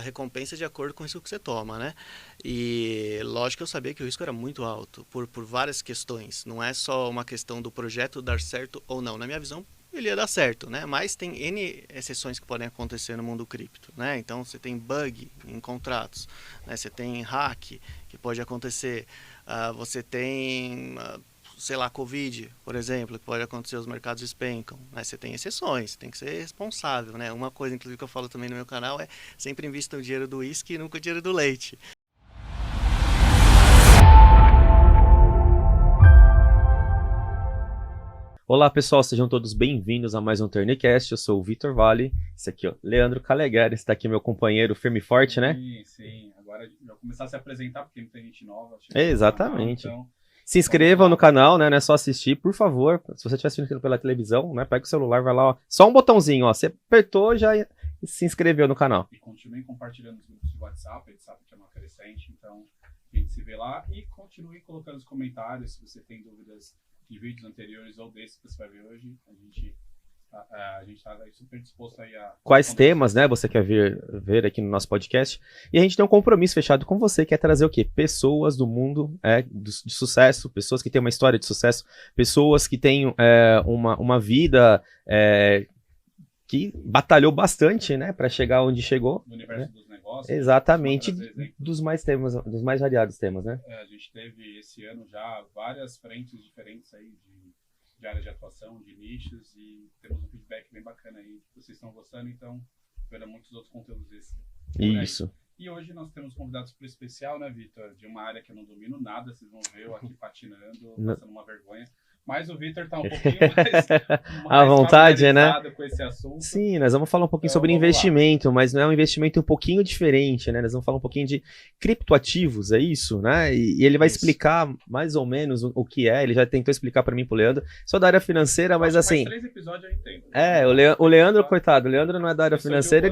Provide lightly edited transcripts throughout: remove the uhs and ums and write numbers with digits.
recompensa de acordo com isso que você toma, né? E lógico que eu sabia que o risco era muito alto, por várias questões. Não é só uma questão do projeto dar certo ou não. Na minha visão, ele ia dar certo, né? Mas tem N exceções que podem acontecer no mundo cripto, né? Então você tem bug em contratos, né? Você tem hack que pode acontecer, você tem sei lá, Covid, por exemplo, que pode acontecer, os mercados despencam, né? Você tem exceções, tem que ser responsável, né? Uma coisa, inclusive, que eu falo também no meu canal é sempre invista o dinheiro do uísque e nunca o dinheiro do leite. Olá pessoal, sejam todos bem-vindos a mais um Turnecast. Eu sou o Vitor Vale, esse aqui ó, Leandro Calegari, está aqui meu companheiro firme e forte, né? Sim. Agora vai começar a se apresentar porque tem muita gente nova. Exatamente. Canal, então, se inscrevam no canal, né? Não é só assistir, por favor. Se você estiver assistindo pela televisão, né? Pega o celular, vai lá, ó. Só um botãozinho, ó. Você apertou, já se inscreveu no canal. E continuem compartilhando os grupos de WhatsApp, a gente sabe que é uma crescente, então a gente se vê lá. E continue colocando os comentários se você tem dúvidas de vídeos anteriores ou desse que você vai ver hoje. A gente está super disposto aí a... Quais temas, né, você quer ver aqui no nosso podcast. E a gente tem um compromisso fechado com você, que é trazer o quê? Pessoas do mundo de sucesso, pessoas que têm uma história de sucesso, pessoas que têm uma vida que batalhou bastante, né, para chegar onde chegou. No universo, né, dos negócios. Exatamente, dos mais variados temas, né? A gente teve esse ano já várias frentes diferentes aí de área de atuação, de nichos, e temos um feedback bem bacana aí. Vocês estão gostando, então verão muitos outros conteúdos desses. Isso. E hoje nós temos convidados super especial, né, Vitor? De uma área que eu não domino nada, vocês vão ver eu aqui patinando, passando uma vergonha. Mas o Vitor tá um pouquinho mais à vontade, né? Com esse assunto. Sim, nós vamos falar um pouquinho sobre investimento, mas não é um investimento um pouquinho diferente, né? Nós vamos falar um pouquinho de criptoativos, é isso, né? E ele vai explicar mais ou menos o que é. Ele já tentou explicar para mim, pro Leandro. Sou da área financeira, mas assim... Mais 3 episódios eu entendo. O Leandro, coitado, o Leandro não é da área financeira,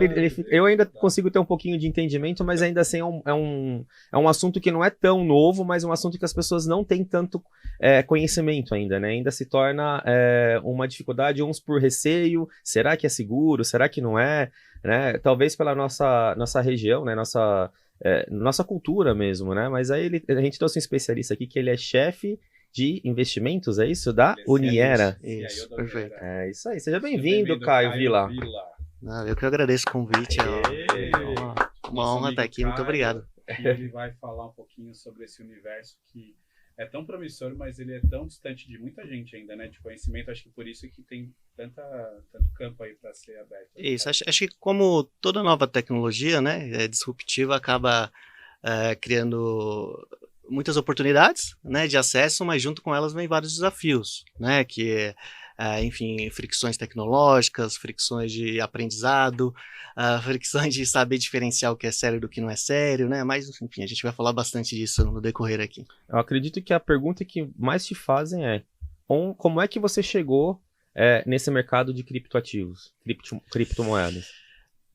eu ainda consigo ter um pouquinho de entendimento, mas ainda assim é um assunto que não é tão novo, mas um assunto que as pessoas não têm tanto conhecimento ainda, né? Ainda se torna uma dificuldade, uns por receio, será que é seguro, será que não é, né? Talvez pela nossa região, né? Nossa cultura mesmo, né? Mas aí a gente trouxe um especialista aqui que ele é chefe de investimentos, é isso? Da Uniera. Isso, perfeito. É isso aí, seja bem-vindo, Caio Vila. Eu que agradeço o convite, uma honra estar aqui, muito obrigado. E ele vai falar um pouquinho sobre esse universo que é tão promissor, mas ele é tão distante de muita gente ainda, né? De conhecimento, acho que por isso que tem tanto campo aí para ser aberto. Isso, acho que como toda nova tecnologia, né, disruptiva, acaba criando muitas oportunidades, né, de acesso, mas junto com elas vem vários desafios, né, que enfim, fricções tecnológicas, fricções de aprendizado, fricções de saber diferenciar o que é sério do que não é sério, né? Mas, enfim, a gente vai falar bastante disso no decorrer aqui. Eu acredito que a pergunta que mais te fazem é como é que você chegou nesse mercado de criptoativos, criptomoedas?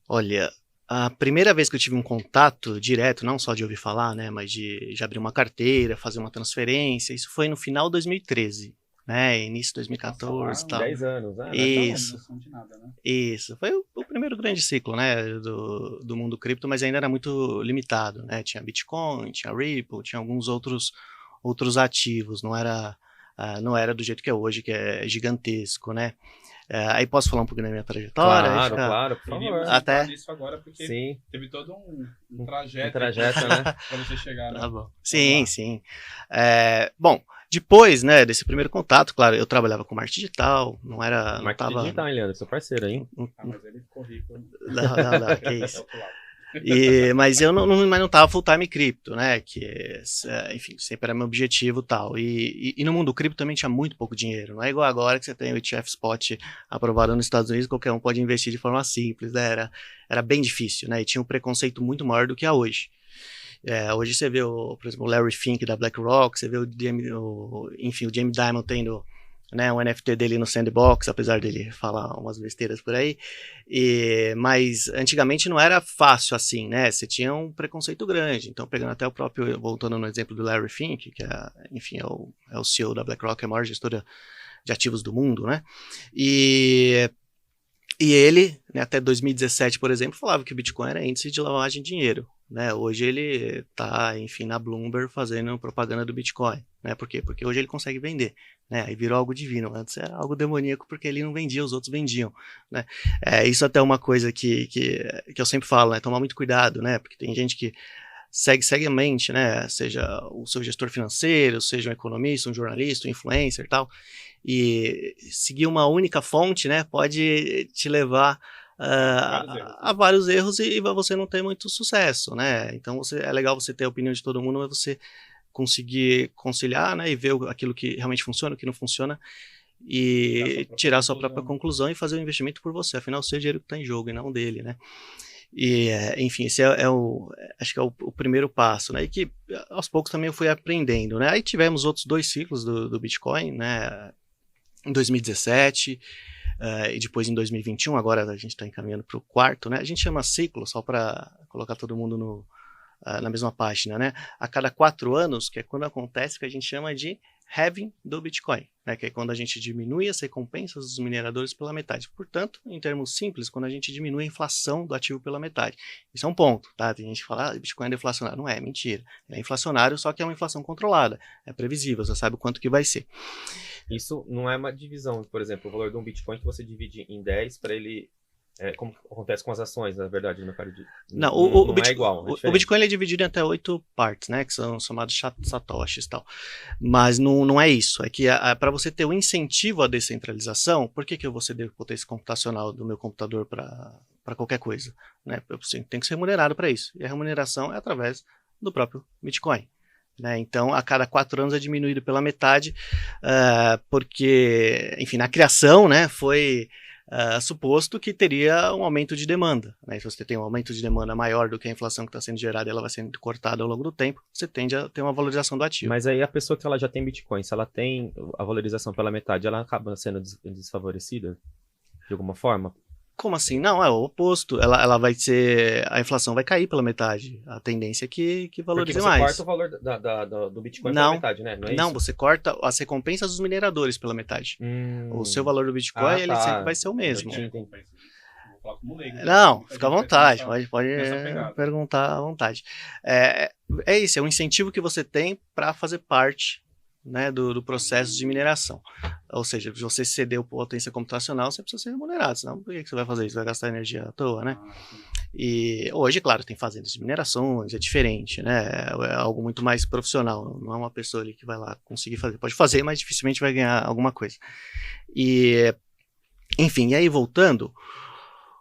Olha, a primeira vez que eu tive um contato direto, não só de ouvir falar, né, mas de abrir uma carteira, fazer uma transferência, isso foi no final de 2013. Né, início de 2014 e tal. 10 anos, né? Isso. Não de nada, né? Isso. Foi o primeiro grande ciclo, né, do mundo cripto, mas ainda era muito limitado, né? Tinha Bitcoin, tinha Ripple, tinha alguns outros ativos, não era do jeito que é hoje, que é gigantesco, né? Aí posso falar um pouquinho da minha trajetória? Claro, por favor. Até isso agora, porque sim. Teve todo um trajeto, né? Para você chegar, né? Tá bom. Sim. Bom, depois, né, desse primeiro contato, claro, eu trabalhava com marketing digital, não era... Marketing digital, hein, Leandro? Seu parceiro, hein? Mas ele ficou rico. Não, que isso. Mas eu não estava full time cripto, né, que, enfim, sempre era meu objetivo e tal, e no mundo cripto também tinha muito pouco dinheiro, não é igual agora que você tem o ETF Spot aprovado nos Estados Unidos, qualquer um pode investir de forma simples, né, era bem difícil, né, e tinha um preconceito muito maior do que há hoje. Hoje você vê, por exemplo, o Larry Fink da BlackRock, você vê o Jamie Dimon tendo, né, um NFT dele no Sandbox, apesar dele falar umas besteiras por aí, mas antigamente não era fácil assim, né, você tinha um preconceito grande, então pegando até o próprio, voltando no exemplo do Larry Fink, que enfim, é o CEO da BlackRock, é a maior gestora de ativos do mundo, né, e E ele, né, até 2017, por exemplo, falava que o Bitcoin era índice de lavagem de dinheiro. Né? Hoje ele está, enfim, na Bloomberg fazendo propaganda do Bitcoin. Né? Por quê? Porque hoje ele consegue vender. Né? Aí virou algo divino. Antes era algo demoníaco porque ele não vendia, os outros vendiam. Né? Isso até é uma coisa que eu sempre falo, né? Tomar muito cuidado, né? Porque tem gente que segue a mente, né? Seja o seu gestor financeiro, seja um economista, um jornalista, um influencer e tal. E seguir uma única fonte, né? Pode te levar a vários erros e você não ter muito sucesso, né? Então é legal você ter a opinião de todo mundo, mas você conseguir conciliar, né? E ver aquilo que realmente funciona, o que não funciona e tirar a sua própria conclusão e fazer o investimento por você. Afinal, o seu dinheiro está em jogo e não dele, né? E, enfim, esse acho que é o primeiro passo, né? E que aos poucos também eu fui aprendendo, né? Aí tivemos outros 2 ciclos do Bitcoin, né? Em 2017 e depois em 2021, agora a gente está encaminhando para o 4º, né? A gente chama ciclo, só para colocar todo mundo na mesma página, né? A cada 4 anos, que é quando acontece o que a gente chama de halving do Bitcoin, né? Que é quando a gente diminui as recompensas dos mineradores pela metade. Portanto, em termos simples, quando a gente diminui a inflação do ativo pela metade. Isso é um ponto, tá? Tem gente que fala, Bitcoin é deflacionário. Não é, mentira. É inflacionário, só que é uma inflação controlada. É previsível, você sabe o quanto que vai ser. Isso não é uma divisão, por exemplo, o valor de um Bitcoin que você divide em 10 para ele... como acontece com as ações, na verdade, no mercado de... Não, não é igual. O Bitcoin ele é dividido em até 8 partes, né? Que são chamados satoshis e tal. Mas não é isso. É que para você ter um incentivo à descentralização, por que eu vou ceder potência computacional do meu computador para qualquer coisa? Né? Eu tenho que ser remunerado para isso. E a remuneração é através do próprio Bitcoin. Né? Então, a cada 4 anos é diminuído pela metade, porque, enfim, na criação, né, foi suposto que teria um aumento de demanda. Né? Se você tem um aumento de demanda maior do que a inflação que está sendo gerada, ela vai sendo cortada ao longo do tempo, você tende a ter uma valorização do ativo. Mas aí a pessoa que ela já tem Bitcoin, se ela tem a valorização pela metade, ela acaba sendo desfavorecida de alguma forma? Como assim? Não, é o oposto. Ela vai ser... A inflação vai cair pela metade. A tendência é que valorize mais. Porque você corta o valor do Bitcoin pela metade, né? Não, você corta as recompensas dos mineradores pela metade. O seu valor do Bitcoin, ele sempre vai ser o mesmo. Não, fica à vontade. Pode perguntar à vontade. É isso, é um incentivo que você tem para fazer parte, né, do processo de mineração. Ou seja, se você ceder potência computacional, você precisa ser remunerado, senão por que você vai fazer isso? Vai gastar energia à toa, né? E hoje, claro, tem fazendas de minerações, é diferente, né? É algo muito mais profissional, não é uma pessoa ali que vai lá conseguir fazer. Pode fazer, mas dificilmente vai ganhar alguma coisa. E, enfim, e aí voltando,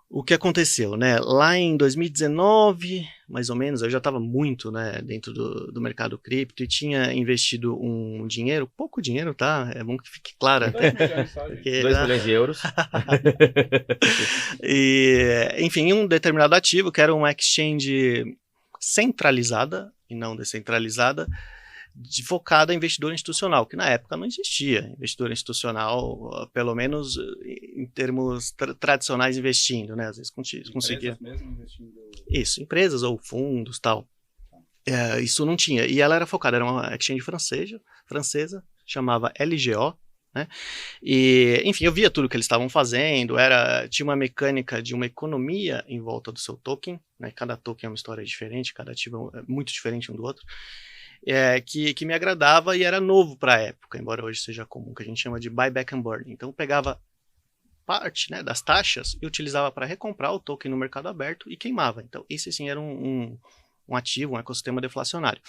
o que aconteceu, né? Lá em 2019, mais ou menos, eu já estava muito, né, dentro do mercado cripto e tinha investido um dinheiro, pouco dinheiro, tá? É bom que fique claro. 2 milhões, sabe? 2 milhões de euros. E, enfim, um determinado ativo, que era uma exchange centralizada e não descentralizada, focada em investidor institucional, que na época não existia investidor institucional, pelo menos em termos tradicionais investindo, né? Às vezes conseguia... Mesmo investindo... Isso, empresas ou fundos, tal. Isso não tinha. E ela era focada, era uma exchange francesa, chamava LGO, né? E, enfim, eu via tudo que eles estavam fazendo, tinha uma mecânica de uma economia em volta do seu token, né? Cada token é uma história diferente, cada ativo é muito diferente um do outro. Que me agradava e era novo para a época, embora hoje seja comum, que a gente chama de buyback and burn. Então, pegava parte, né, das taxas e utilizava para recomprar o token no mercado aberto e queimava. Então, esse sim era um ativo, um ecossistema deflacionário.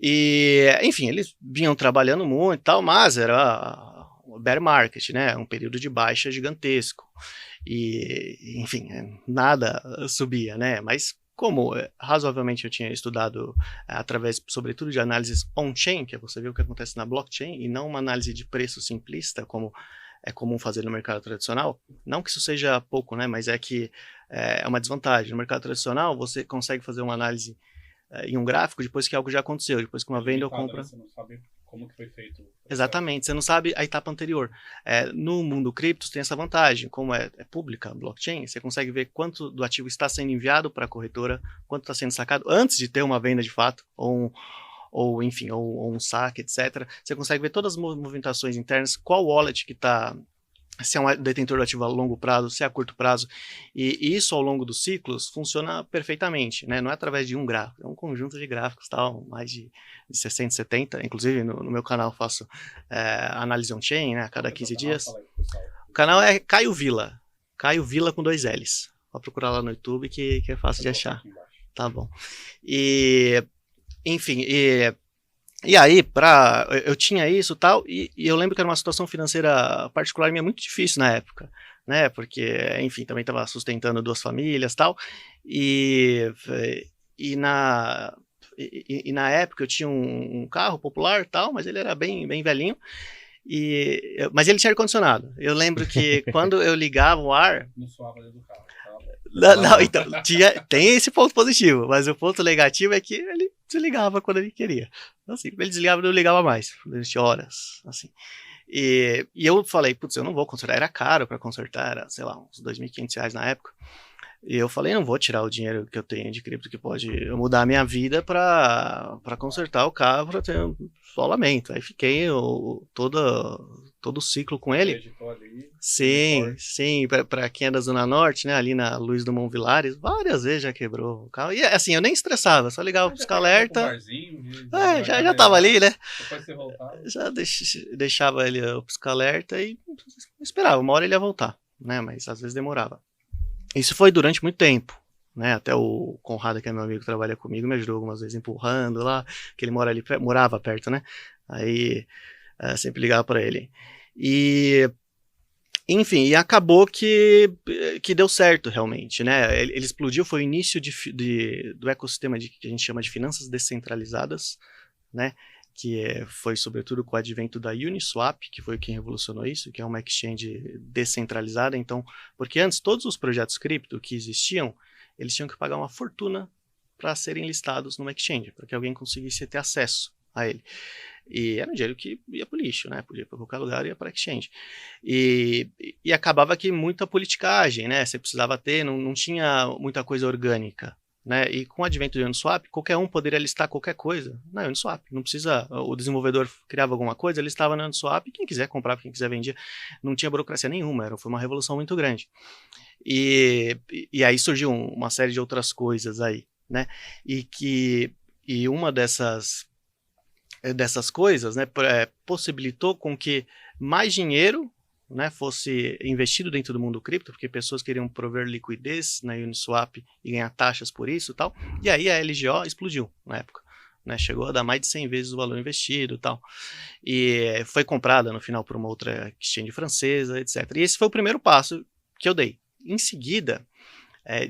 E, enfim, eles vinham trabalhando muito e tal, mas era o bear market, né, um período de baixa gigantesco. E, enfim, nada subia, né, mas como razoavelmente eu tinha estudado através, sobretudo, de análises on-chain, que é você ver o que acontece na blockchain, e não uma análise de preço simplista, como é comum fazer no mercado tradicional, não que isso seja pouco, né, mas é que é uma desvantagem. No mercado tradicional, você consegue fazer uma análise em um gráfico depois que algo já aconteceu, depois que uma venda ou compra... Você não sabe como que foi feito. Exatamente, você não sabe a etapa anterior. No mundo cripto tem essa vantagem, como é pública a blockchain, você consegue ver quanto do ativo está sendo enviado para a corretora, quanto está sendo sacado antes de ter uma venda de fato, ou enfim, ou um saque, etc. Você consegue ver todas as movimentações internas, qual wallet que está se é um detentor do ativo a longo prazo, se é a curto prazo, e isso ao longo dos ciclos funciona perfeitamente, né? Não é através de um gráfico, é um conjunto de gráficos, tal, mais de 60, 70, inclusive no meu canal eu faço análise on-chain, né, a cada 15 dias. O canal é Caio Vila com 2 L's, pode procurar lá no YouTube que é fácil de achar, tá bom. E, enfim, e aí, eu tinha isso e tal, e eu lembro que era uma situação financeira particular minha muito difícil na época, né, porque, enfim, também estava sustentando 2 famílias e tal, e na época eu tinha um carro popular e tal, mas ele era bem velhinho, mas ele tinha ar-condicionado. Eu lembro que quando eu ligava o ar... Não suava dentro do carro. Não, então, tem esse ponto positivo, mas o ponto negativo é que ele desligava quando ele queria. Assim, ele desligava e não ligava mais, durante horas, assim. E eu falei, putz, eu não vou consertar, era caro para consertar, era, sei lá, uns R$2.500 na época. E eu falei, não vou tirar o dinheiro que eu tenho de cripto que pode mudar a minha vida para consertar o carro, para ter um isolamento. Aí fiquei todo o ciclo com ele. Sim, para quem é da Zona Norte, né, ali na Luiz Dumont Vilares, várias vezes já quebrou o carro. E assim, eu nem estressava, só ligava o pisca-alerta. Já tava ali, né? Depois você voltava. Já deixava ele o pisca-alerta e esperava, uma hora ele ia voltar, né, mas às vezes demorava. Isso foi durante muito tempo, né? Até o Conrado, que é meu amigo que trabalha comigo, me ajudou algumas vezes empurrando lá, que ele morava perto, né? Aí sempre ligava para ele. E, enfim, e acabou que deu certo realmente, né? Ele explodiu, foi o início do ecossistema que a gente chama de finanças descentralizadas, né? Que foi sobretudo com o advento da Uniswap, que foi quem revolucionou isso, que é uma exchange descentralizada. Então, porque antes todos os projetos cripto que existiam, eles tinham que pagar uma fortuna para serem listados numa exchange, para que alguém conseguisse ter acesso a ele. E era um dinheiro que ia para o lixo, né? Podia ir para qualquer lugar e ia para a exchange. E acabava que muita politicagem, né? Você precisava ter, não tinha muita coisa orgânica. Né? E com o advento do Uniswap, qualquer um poderia listar qualquer coisa na Uniswap. Não precisa, o desenvolvedor criava alguma coisa, ele estava na Uniswap, quem quiser comprava, quem quiser vendia. Não tinha burocracia nenhuma, foi uma revolução muito grande. E aí surgiu uma série de outras coisas aí, né? E uma dessas coisas, né, possibilitou com que mais dinheiro, né, fosse investido dentro do mundo cripto, porque pessoas queriam prover liquidez na Uniswap e ganhar taxas por isso e tal, e aí a LGO explodiu na época, né, chegou a dar mais de 100 vezes o valor investido e tal, e foi comprada no final por uma outra exchange francesa, etc. E esse foi o primeiro passo que eu dei. Em seguida,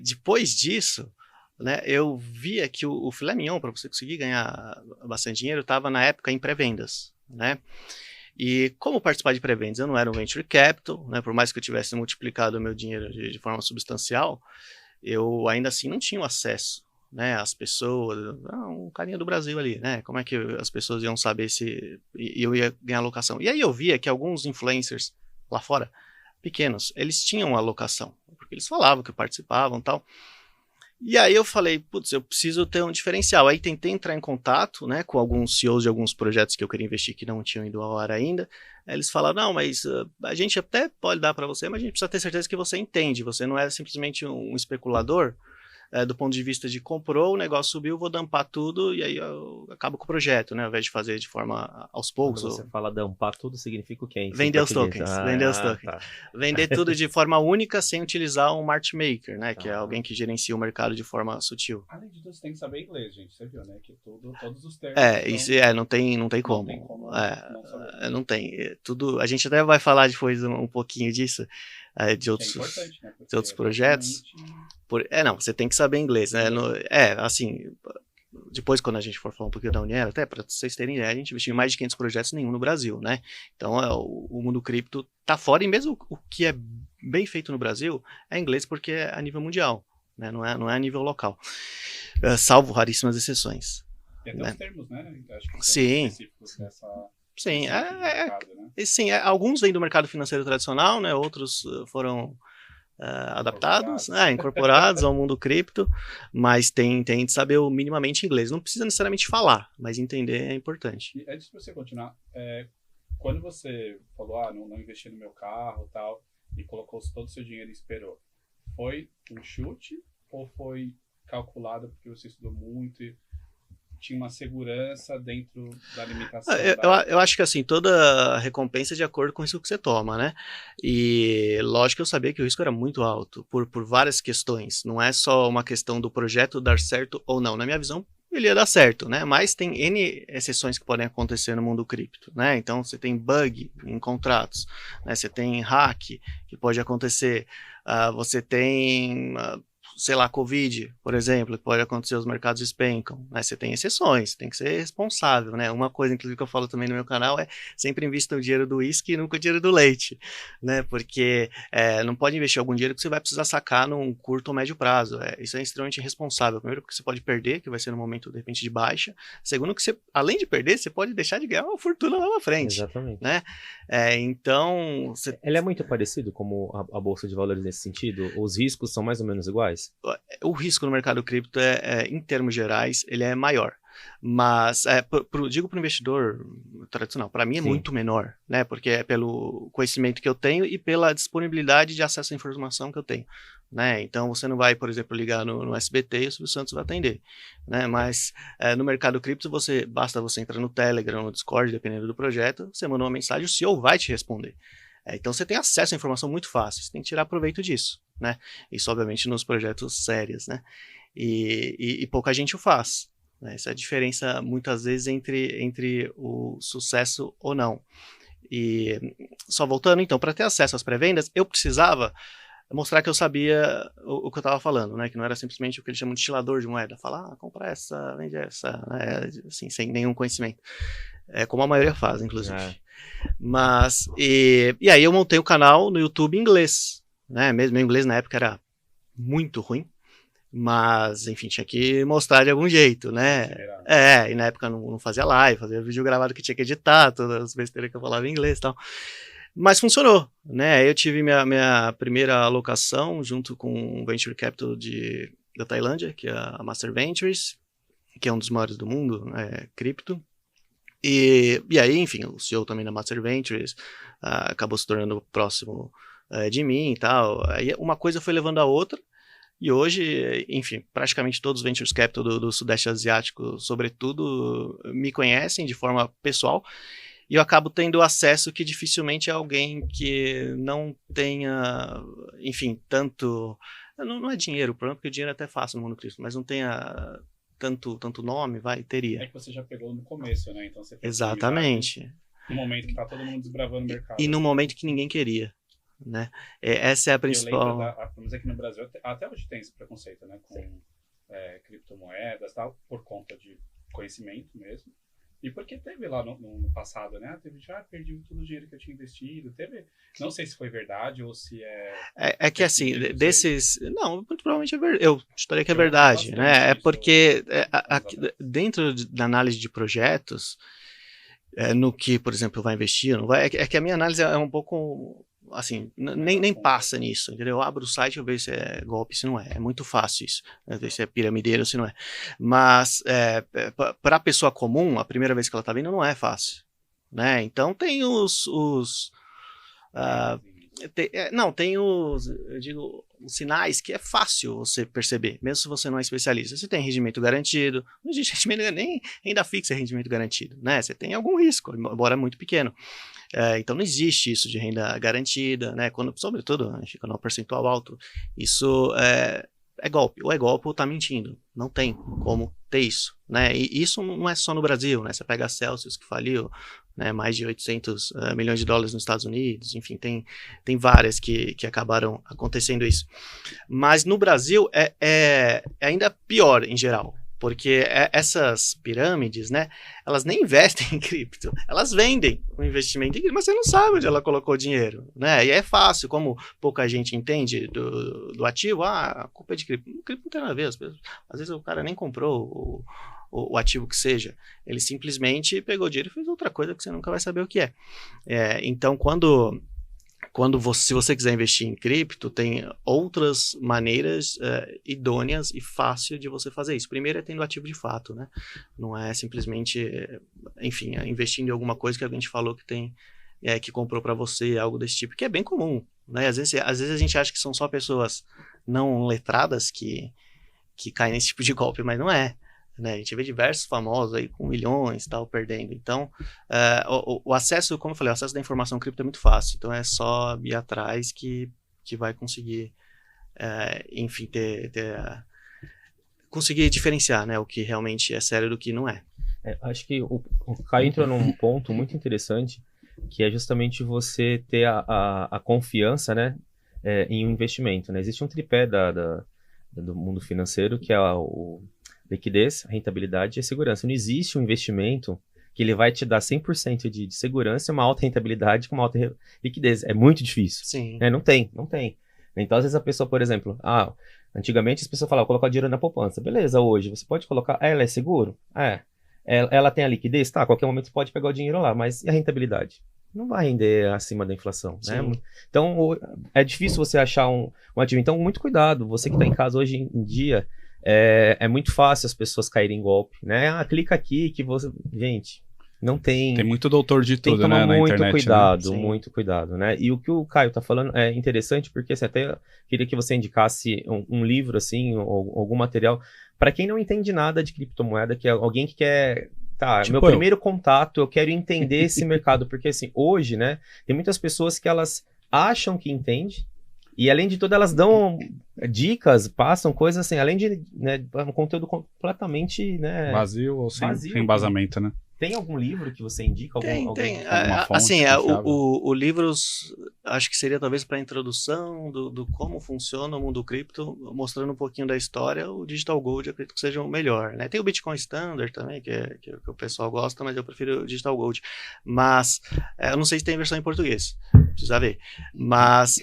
depois disso, né, eu via que o filé mignon, para você conseguir ganhar bastante dinheiro, estava na época em pré-vendas, né? E como participar de pré-vendas? Eu não era um venture capital, né? Por mais que eu tivesse multiplicado o meu dinheiro de forma substancial, eu ainda assim não tinha acesso, né, às pessoas, um carinha do Brasil ali, né? Como é que as pessoas iam saber se eu ia ganhar alocação? E aí eu via que alguns influencers lá fora, pequenos, eles tinham alocação, porque eles falavam que participavam e tal. E aí eu falei, putz, eu preciso ter um diferencial. Aí tentei entrar em contato, né, com alguns CEOs de alguns projetos que eu queria investir que não tinham ido ao ar ainda. Aí eles falaram, não, mas a gente até pode dar para você, mas a gente precisa ter certeza que você entende. Você não é simplesmente um especulador, do ponto de vista de comprou, o negócio subiu, vou dumpar tudo e aí eu acabo com o projeto, né, ao invés de fazer de forma aos poucos. Quando você fala dumpar tudo, significa o quê? Vender os tokens, vender os tokens. Tá. Vender tudo de forma única sem utilizar um market maker, né, que é alguém que gerencia o mercado de forma sutil. Além de tudo, você tem que saber inglês, gente, você viu, né, que todos os termos... Isso não tem como. Não tem. Tudo, a gente até vai falar depois um pouquinho disso, de outros, né, de outros projetos. Não, você tem que saber inglês, né? Assim, depois quando a gente for falar um pouquinho da Uniero, até para vocês terem ideia, a gente investiu em mais de 500 projetos, nenhum no Brasil, né? Então o mundo cripto tá fora, e mesmo o que é bem feito no Brasil é inglês porque é a nível mundial, né? Não é a nível local, salvo raríssimas exceções. E até os termos, né? Acho que sim. Específicos dessa... Sim, mercado, né? Sim, alguns vêm do mercado financeiro tradicional, né? Outros foram adaptados, incorporados ao mundo cripto, mas tem de saber minimamente inglês. Não precisa necessariamente falar, mas entender é importante. E antes de você continuar, Quando você falou, não investi no meu carro e tal, e colocou todo o seu dinheiro e esperou, foi um chute ou foi calculado porque você estudou muito e tinha uma segurança dentro da limitação? Eu acho que assim, toda recompensa é de acordo com isso que você toma, né? E lógico que eu sabia que o risco era muito alto, por várias questões. Não é só uma questão do projeto dar certo ou não. Na minha visão, ele ia dar certo, né? Mas tem N exceções que podem acontecer no mundo cripto, né? Então, você tem bug em contratos, né? Você tem hack que pode acontecer, você tem... sei lá, Covid, por exemplo, que pode acontecer, os mercados despencam, né? Você tem exceções, tem que ser responsável, né? Uma coisa, inclusive, que eu falo também no meu canal é sempre invista o dinheiro do uísque e nunca o dinheiro do leite, né? Porque não pode investir algum dinheiro que você vai precisar sacar num curto ou médio prazo. Isso é extremamente irresponsável. Primeiro, porque você pode perder, que vai ser no momento, de repente, de baixa. Segundo, que você, além de perder, você pode deixar de ganhar uma fortuna lá na frente. Exatamente. Né? Então... Ele é muito parecido como a Bolsa de Valores nesse sentido? Os riscos são mais ou menos iguais? O risco no mercado cripto, em termos gerais, ele é maior. Mas, digo para o investidor tradicional, para mim é muito menor, né? Porque é pelo conhecimento que eu tenho e pela disponibilidade de acesso à informação que eu tenho. Né? Então, você não vai, por exemplo, ligar no SBT e o Silvio Santos vai atender. Né? Mas no mercado cripto, basta você entrar no Telegram, no Discord, dependendo do projeto, você manda uma mensagem, o CEO vai te responder. Então você tem acesso à informação muito fácil, você tem que tirar proveito disso, né? Isso obviamente nos projetos sérios, né? E pouca gente o faz, né? Essa é a diferença muitas vezes entre o sucesso ou não. E só voltando então, para ter acesso às pré-vendas, eu precisava mostrar que eu sabia o que eu estava falando, né? Que não era simplesmente o que eles chamam de estilador de moeda, falar, compra essa, vende essa, né? Assim, sem nenhum conhecimento. Como a maioria faz, inclusive. Mas, e aí eu montei o canal no YouTube em inglês, né? Mesmo meu inglês na época era muito ruim, mas, enfim, tinha que mostrar de algum jeito, né? E na época não fazia live, fazia vídeo gravado que tinha que editar, todas as besteiras que eu falava em inglês e tal. Mas funcionou, né? Eu tive minha primeira alocação junto com o Venture Capital da Tailândia, que é a Master Ventures, que é um dos maiores do mundo, cripto. E aí, enfim, o CEO também da Master Ventures acabou se tornando próximo de mim e tal. Aí uma coisa foi levando a outra, e hoje, enfim, praticamente todos os Ventures Capital do Sudeste Asiático, sobretudo, me conhecem de forma pessoal, e eu acabo tendo acesso que dificilmente é alguém que não tenha, enfim, tanto... Não é dinheiro, o problema é porque o dinheiro é até fácil no mundo cripto, mas não tenha... Tanto nome, teria. É que você já pegou no começo, né? Então você exatamente. No momento que tá todo mundo desbravando o mercado. E no momento que ninguém queria, né? Essa é a principal... Vamos dizer que no Brasil, até hoje tem esse preconceito, né? Com criptomoedas e tal, por conta de conhecimento mesmo. E porque teve lá no passado, né? Perdi todo o dinheiro que eu tinha investido. Não sei se foi verdade ou se é que assim, desses... Não, muito provavelmente é verdade. Eu estaria que é verdade, né? É porque dentro da análise de projetos, no que, por exemplo, vai investir, não vai, é que a minha análise é um pouco... Assim, nem passa nisso, entendeu? Eu abro o site e eu vejo se é golpe, se não é. É muito fácil isso. Ver se é piramideiro, se não é. Mas, para a pessoa comum, a primeira vez que ela está vendo, não é fácil. Né? Então, tem tem os sinais que é fácil você perceber, mesmo se você não é especialista. Você tem rendimento garantido, não existe rendimento, nem renda fixa é rendimento garantido, né? Você tem algum risco, embora muito pequeno. Então não existe isso de renda garantida, né? Sobretudo, quando é um percentual alto, isso é golpe, ou está mentindo, não tem como ter isso, né? E isso não é só no Brasil, né? Você pega a Celsius, que faliu, né? Mais de 800 milhões de dólares nos Estados Unidos, enfim, tem várias que acabaram acontecendo isso. Mas no Brasil é ainda pior em geral, porque essas pirâmides, né, elas nem investem em cripto, elas vendem o investimento em cripto, mas você não sabe onde ela colocou o dinheiro, né, e é fácil, como pouca gente entende do ativo, a culpa é de cripto. O cripto não tem nada a ver, às vezes o cara nem comprou o ativo que seja, ele simplesmente pegou o dinheiro e fez outra coisa que você nunca vai saber o que é. Então, quando se você quiser investir em cripto, tem outras maneiras idôneas e fácil de você fazer isso. Primeiro é tendo ativo de fato, né? Não é simplesmente, enfim, investindo em alguma coisa que alguém te falou que tem, que comprou para você, algo desse tipo, que é bem comum, né? Às vezes a gente acha que são só pessoas não letradas que caem nesse tipo de golpe, mas não é. Né? A gente vê diversos famosos aí com milhões tal, perdendo. Então, o acesso, como eu falei, o acesso da informação cripto é muito fácil. Então, é só ir atrás que vai conseguir, enfim, conseguir diferenciar, né, o que realmente é sério do que não é. Acho que o Caio entrou num ponto muito interessante, que é justamente você ter a confiança, né, em um investimento. Né? Existe um tripé do mundo financeiro, que é o liquidez, rentabilidade e segurança. Não existe um investimento que ele vai te dar 100% de segurança e uma alta rentabilidade com uma alta liquidez. É muito difícil. Sim. Não tem. Então, às vezes a pessoa, por exemplo, antigamente as pessoas falavam, colocar dinheiro na poupança. Beleza, hoje você pode colocar, ela é seguro? Ela tem a liquidez? Tá, a qualquer momento você pode pegar o dinheiro lá, mas e a rentabilidade? Não vai render acima da inflação, né? Então, é difícil você achar um ativo. Então, muito cuidado. Você que está em casa hoje em dia, é muito fácil as pessoas caírem em golpe, né? Clica aqui que você... Gente, não tem... Tem muito doutor de tudo, né, na internet. Muito cuidado, né? E o que o Caio tá falando é interessante, porque assim, até queria que você indicasse um livro, assim, ou algum material, para quem não entende nada de criptomoeda, que é alguém que quer... Tá, tipo meu primeiro contato, eu quero entender esse mercado, porque assim, hoje, né, tem muitas pessoas que elas acham que entendem, e além de tudo, elas dão dicas, passam coisas assim, além de, né, um conteúdo completamente, né, vazio ou sem embasamento, né? Tem algum livro que você indica? Tem. Alguma fonte Assim, o livro, acho que seria talvez para a introdução do como funciona o mundo cripto, mostrando um pouquinho da história. O Digital Gold, eu acredito que seja o melhor, né? Tem o Bitcoin Standard também, que o pessoal gosta, mas eu prefiro o Digital Gold. Mas, eu não sei se tem versão em português, precisa ver. Mas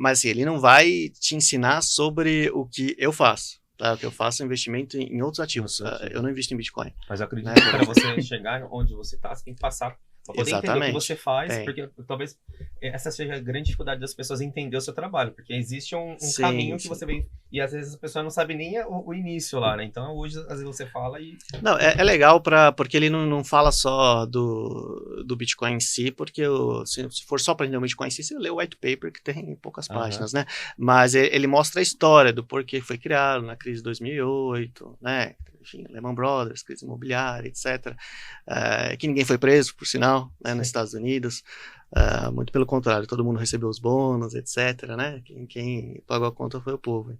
assim, ele não vai te ensinar sobre o que eu faço. Tá, que eu faço investimento em outros ativos. Eu não invisto em Bitcoin. Mas eu acredito que para você chegar onde você está, você tem que passar para poder entender o que você faz, porque talvez essa seja a grande dificuldade das pessoas entender o seu trabalho, porque existe um caminho que você vem, e às vezes a pessoa não sabe nem o início lá, né? Então hoje às vezes você fala e... Não, é legal porque ele não fala só do Bitcoin em si, porque se for só para entender o Bitcoin em si, você lê o white paper que tem poucas páginas, né? Mas ele mostra a história do porquê foi criado na crise de 2008, né? Enfim, Lehman Brothers, crise imobiliária, etc. Que ninguém foi preso, por sinal, né, nos Estados Unidos. Muito pelo contrário, todo mundo recebeu os bônus, etc. Né? Quem pagou a conta foi o povo.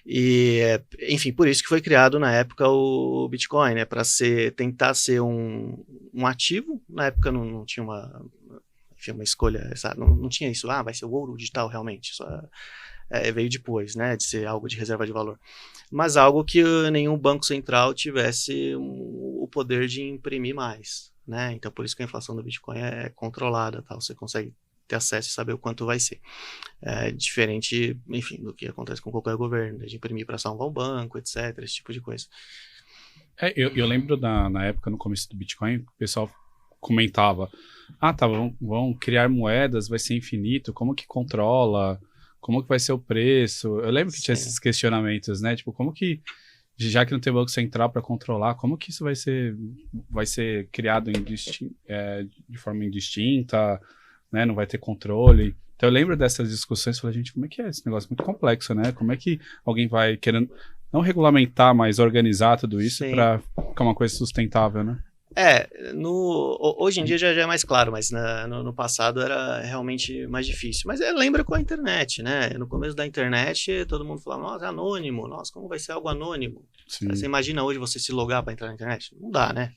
E, enfim, por isso que foi criado na época o Bitcoin, né, para tentar ser um ativo. Na época não tinha uma escolha, sabe? Não tinha isso, vai ser o ouro digital realmente. Só veio depois, né, de ser algo de reserva de valor. Mas algo que nenhum banco central tivesse o poder de imprimir mais, né? Então, por isso que a inflação do Bitcoin é controlada, tá? Você consegue ter acesso e saber o quanto vai ser. Diferente, enfim, do que acontece com qualquer governo, de imprimir para salvar um banco, etc., esse tipo de coisa. Eu lembro na época, no começo do Bitcoin, o pessoal comentava, vão criar moedas, vai ser infinito, como que controla... Como que vai ser o preço? Eu lembro que tinha esses questionamentos, né? Tipo, como que, já que não tem banco central para controlar, como que isso vai ser criado de forma indistinta, né? Não vai ter controle. Então eu lembro dessas discussões, falei, gente, como é que é esse negócio? Muito complexo, né? Como é que alguém vai querendo, não regulamentar, mas organizar tudo isso para ficar uma coisa sustentável, né? Hoje em dia já é mais claro, mas no passado era realmente mais difícil. Mas lembra com a internet, né? No começo da internet, todo mundo falava, nossa, é anônimo, nossa, como vai ser algo anônimo? Sim. Você imagina hoje você se logar para entrar na internet? Não dá, né?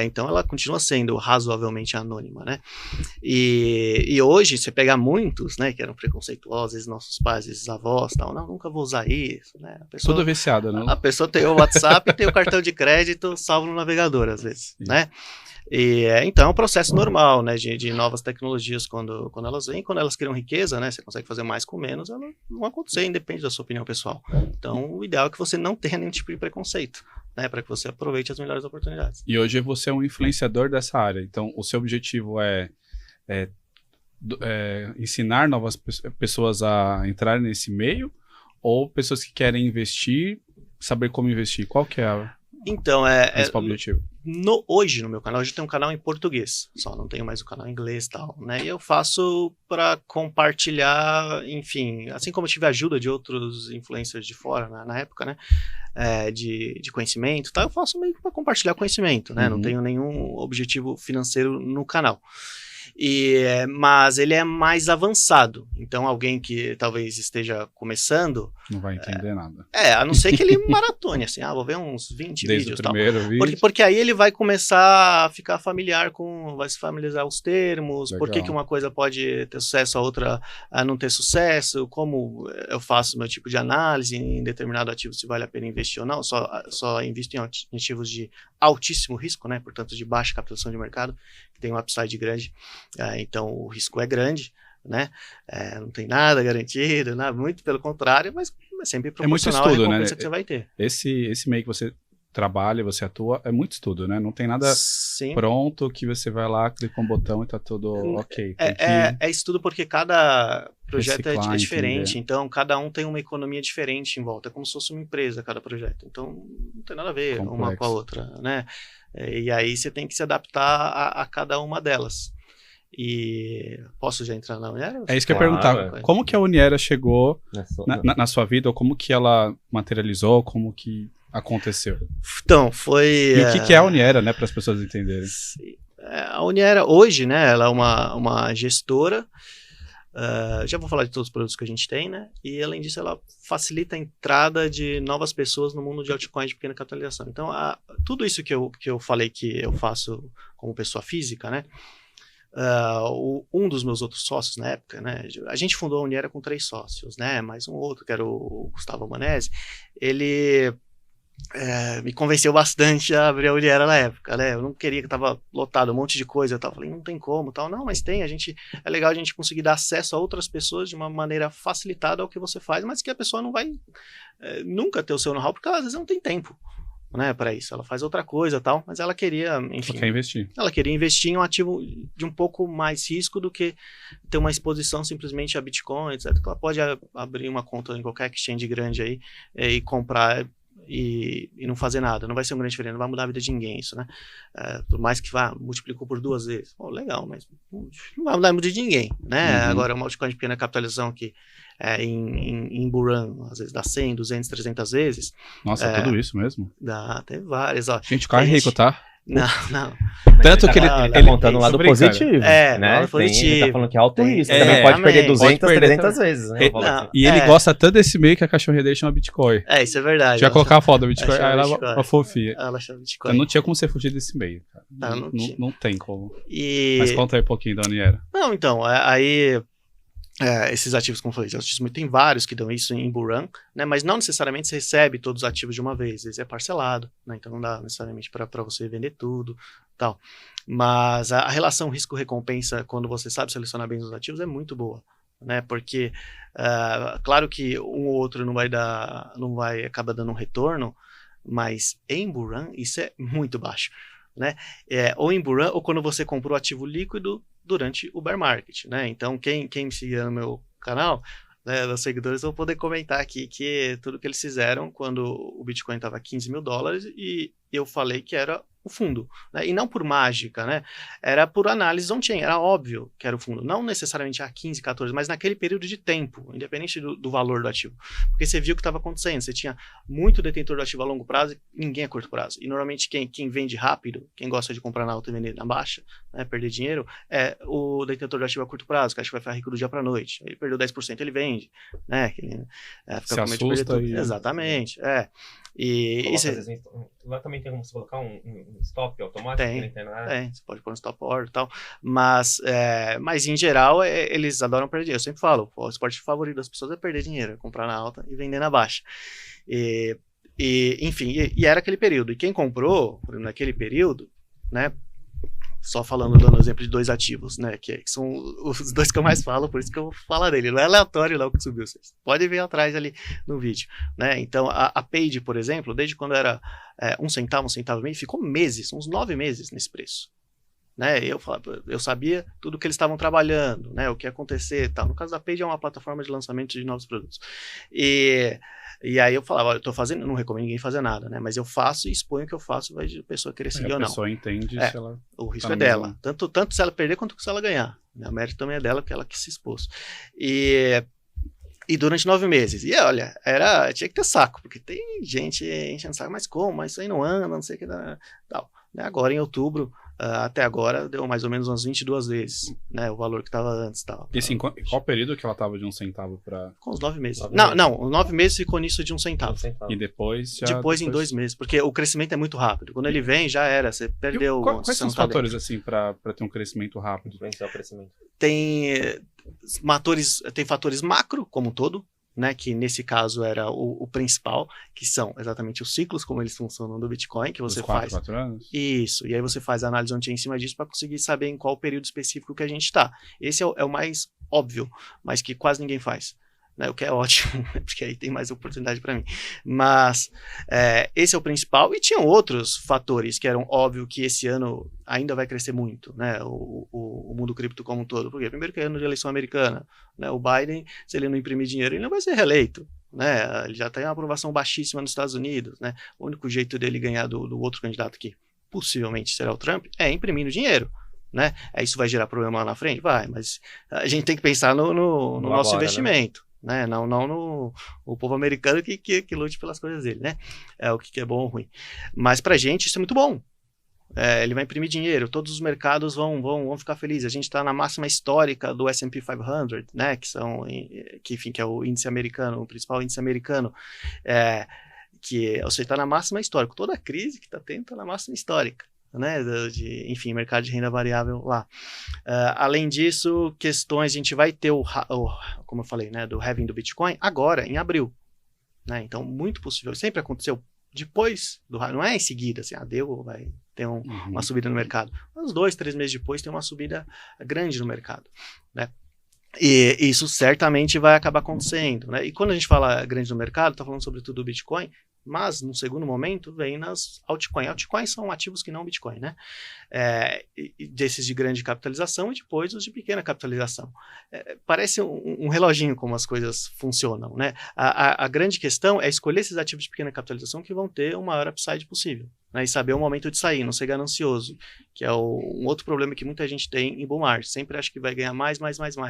Então ela continua sendo razoavelmente anônima, né? E hoje, você pegar muitos, né, que eram preconceituosos, nossos pais, esses avós, tal, não, nunca vou usar isso, né? Tudo viciado, né? A pessoa tem o WhatsApp e tem o cartão de crédito salvo no navegador, às vezes. Né? E, então é um processo normal, né, de novas tecnologias quando elas vêm, quando elas criam riqueza, né, você consegue fazer mais com menos, elas vão acontecer, independe da sua opinião pessoal. Então o ideal é que você não tenha nenhum tipo de preconceito, né, para que você aproveite as melhores oportunidades. E hoje você é um influenciador dessa área, então o seu objetivo é ensinar novas pessoas a entrarem nesse meio, ou pessoas que querem investir, saber como investir? Qual que é o Então, principal objetivo? Hoje no meu canal, hoje eu tenho um canal em português, só não tenho mais o canal em inglês e tal, né? E eu faço para compartilhar, enfim, assim como eu tive a ajuda de outros influencers de fora na época, né? De conhecimento, tá? Eu faço meio que para compartilhar conhecimento, né? Não tenho nenhum objetivo financeiro no canal. Mas ele é mais avançado. Então, alguém que talvez esteja começando... Não vai entender nada. A não ser que ele maratone, assim, vou ver uns 20 Desde vídeos o primeiro tal. vídeo. Porque aí ele vai começar a ficar familiar vai se familiarizar os termos, Legal. por que uma coisa pode ter sucesso, a outra não ter sucesso, como eu faço meu tipo de análise em determinado ativo, se vale a pena investir ou não. Só invisto em ativos de altíssimo risco, né? Portanto, de baixa capitalização de mercado, que tem um upside grande. Então, o risco é grande, né? Não tem nada garantido, muito pelo contrário, mas sempre proporcional muito estudo, à recompensa, né? que você vai ter. Esse meio que você trabalha, você atua, é muito estudo, né? Não tem nada pronto que você vai lá, clica um botão e tá tudo ok. É estudo porque cada projeto é diferente, entender. Então cada um tem uma economia diferente em volta, é como se fosse uma empresa cada projeto, então não tem nada a ver uma com a outra, né? E aí você tem que se adaptar a cada uma delas. E posso já entrar na Uniera? É isso que eu ia perguntar. Como que a Uniera chegou na sua vida, ou como que ela materializou, como que aconteceu? Então, foi... E o que é a Uniera, né, para as pessoas entenderem? A Uniera, hoje, né, ela é uma gestora, já vou falar de todos os produtos que a gente tem, né, e além disso ela facilita a entrada de novas pessoas no mundo de altcoins de pequena capitalização. Então, tudo isso que eu falei que eu faço como pessoa física, né, um dos meus outros sócios na época, né, a gente fundou a Uniera com 3 sócios, né, mais um outro, que era o Gustavo Manese, ele me convenceu bastante a abrir a Uniera na época, né, eu não queria, que estava lotado um monte de coisa, eu falei, não tem como, tal, não, mas tem, é legal a gente conseguir dar acesso a outras pessoas de uma maneira facilitada ao que você faz, mas que a pessoa não vai nunca ter o seu know-how, porque ela, às vezes não tem tempo, né, para isso, ela faz outra coisa tal, mas ela queria, enfim, ela queria investir em um ativo de um pouco mais risco do que ter uma exposição simplesmente a Bitcoin, etc. Ela pode abrir uma conta em qualquer exchange grande aí e comprar e não fazer nada, não vai ser um grande diferença, não vai mudar a vida de ninguém isso, né? Por mais que multiplicou por 2 vezes, legal, mas não vai mudar a vida de ninguém, né? Agora, uma altcoin de pequena capitalização que em Buran, às vezes dá 100, 200, 300 vezes. Nossa, tudo isso mesmo? Dá, tem várias. Ó. Gente, o cara é rico, tá? Não. Tanto que ele tá contando o lado positivo, né? Lado positivo. Ele tá falando que é alto risco, também pode perder 200, 300 vezes, né? E ele gosta tanto desse meio que a cachorrinha dele chama Bitcoin. Isso é verdade. Já colocar a foto do Bitcoin, ela é uma fofinha. Ela chama Bitcoin. Então não tinha como você fugir desse meio, cara. Não tem como. Mas conta aí um pouquinho da Uniera. Não, então, aí... esses ativos, como eu falei, tem vários que dão isso em Buran, né, mas não necessariamente você recebe todos os ativos de uma vez, às vezes é parcelado, né, então não dá necessariamente para você vender tudo, tal. Mas a relação risco-recompensa, quando você sabe selecionar bem os ativos, é muito boa, né, porque claro que um ou outro não vai acabar dando um retorno, mas em Buran isso é muito baixo, né, ou em Buran ou quando você comprou ativo líquido durante o bear market, né? Então, quem me seguir no meu canal, né, os seguidores vão poder comentar aqui que tudo que eles fizeram quando o Bitcoin estava a $15 mil e eu falei que era o fundo, né? E não por mágica, né? Era por análise on-chain, era óbvio que era o fundo, não necessariamente a 15, 14, mas naquele período de tempo, independente do valor do ativo, porque você viu o que estava acontecendo, você tinha muito detentor do ativo a longo prazo e ninguém a curto prazo, e normalmente quem vende rápido, quem gosta de comprar na alta e vender na baixa, né, perder dinheiro, é o detentor do ativo a curto prazo, que acha que vai ficar rico do dia para noite, ele perdeu 10%, ele vende, né, fica com medo de perder tudo. Exatamente, lá também tem como você colocar um stop automático? Tem, você pode pôr um stop order e tal, mas em geral eles adoram perder dinheiro, eu sempre falo, o esporte favorito das pessoas é perder dinheiro, é comprar na alta e vender na baixa, enfim, era aquele período, e quem comprou naquele período, né, só dando exemplo de 2 ativos, né, que são os 2 que eu mais falo, por isso que eu vou falar dele, não é aleatório não que subiu, vocês podem ver atrás ali no vídeo, né, então a Page, por exemplo, desde quando era 1 centavo, 1 centavo e meio, ficou meses, uns 9 meses nesse preço, né? Eu sabia tudo que eles estavam trabalhando, né? O que ia acontecer e tal. No caso da Page é uma plataforma de lançamento de novos produtos. E aí eu falava, olha, eu tô fazendo, não recomendo ninguém fazer nada, né? Mas eu faço e exponho o que eu faço, vai de pessoa querer seguir ou não. A pessoa entende se ela... O risco é dela. Tanto se ela perder quanto se ela ganhar. O mérito também é dela, porque ela que se expôs. E durante 9 meses. E olha, tinha que ter saco, porque tem gente enchendo saco, mas como? Mas isso aí não anda, não sei o que tal. Agora, em outubro, até agora, deu mais ou menos umas 22 vezes, né? O valor que estava antes. Tal. E assim, qual período que ela estava de 1 centavo para... Com os 9 meses. Não, os 9 meses ficou nisso de 1 centavo. E depois Depois em 2 meses, porque o crescimento é muito rápido. Quando ele vem, já era, você perdeu... Quais são os fatores, assim, para ter um crescimento rápido? Influenciar o crescimento. Tem fatores macro, como um todo, né, que nesse caso era o principal, que são exatamente os ciclos, como eles funcionam do Bitcoin, que você faz. 4 anos? Isso, e aí você faz a análise on-chain em cima disso para conseguir saber em qual período específico que a gente está. Esse é o mais óbvio, mas que quase ninguém faz. Né, o que é ótimo, porque aí tem mais oportunidade para mim. Mas esse é o principal, e tinham outros fatores que eram óbvio que esse ano ainda vai crescer muito, né, o mundo cripto como um todo. Porque primeiro que é ano de eleição americana, né, o Biden, se ele não imprimir dinheiro, ele não vai ser reeleito. Né, ele já tem uma aprovação baixíssima nos Estados Unidos. Né, o único jeito dele ganhar do outro candidato que possivelmente será o Trump é imprimindo dinheiro. Né? Isso vai gerar problema lá na frente? Vai, mas a gente tem que pensar no nosso agora, investimento. Né? Não no povo americano que lute pelas coisas dele, né? O que é bom ou ruim. Mas pra gente isso é muito bom. Ele vai imprimir dinheiro, todos os mercados vão ficar felizes. A gente está na máxima histórica do S&P 500, né? Que é o índice americano, o principal índice americano. Que você está na máxima histórica. Toda a crise que está tendo está na máxima histórica. Né, enfim, mercado de renda variável lá. Além disso, questões, a gente vai ter como eu falei, né, do halving do Bitcoin agora, em abril. Né, então, muito possível, sempre aconteceu depois do halving, não é em seguida, assim, vai ter uma subida no mercado. Uns 2, 3 meses depois tem uma subida grande no mercado. Né. E isso certamente vai acabar acontecendo. Né? E quando a gente fala grande no mercado, está falando sobretudo do Bitcoin, mas no segundo momento vem nas altcoins. Altcoins são ativos que não Bitcoin, né? Desses de grande capitalização e depois os de pequena capitalização. Parece um reloginho como as coisas funcionam, né? A grande questão é escolher esses ativos de pequena capitalização que vão ter o maior upside possível. Né, e saber o momento de sair, não ser ganancioso, que é um outro problema que muita gente tem em bull market. Sempre acha que vai ganhar mais,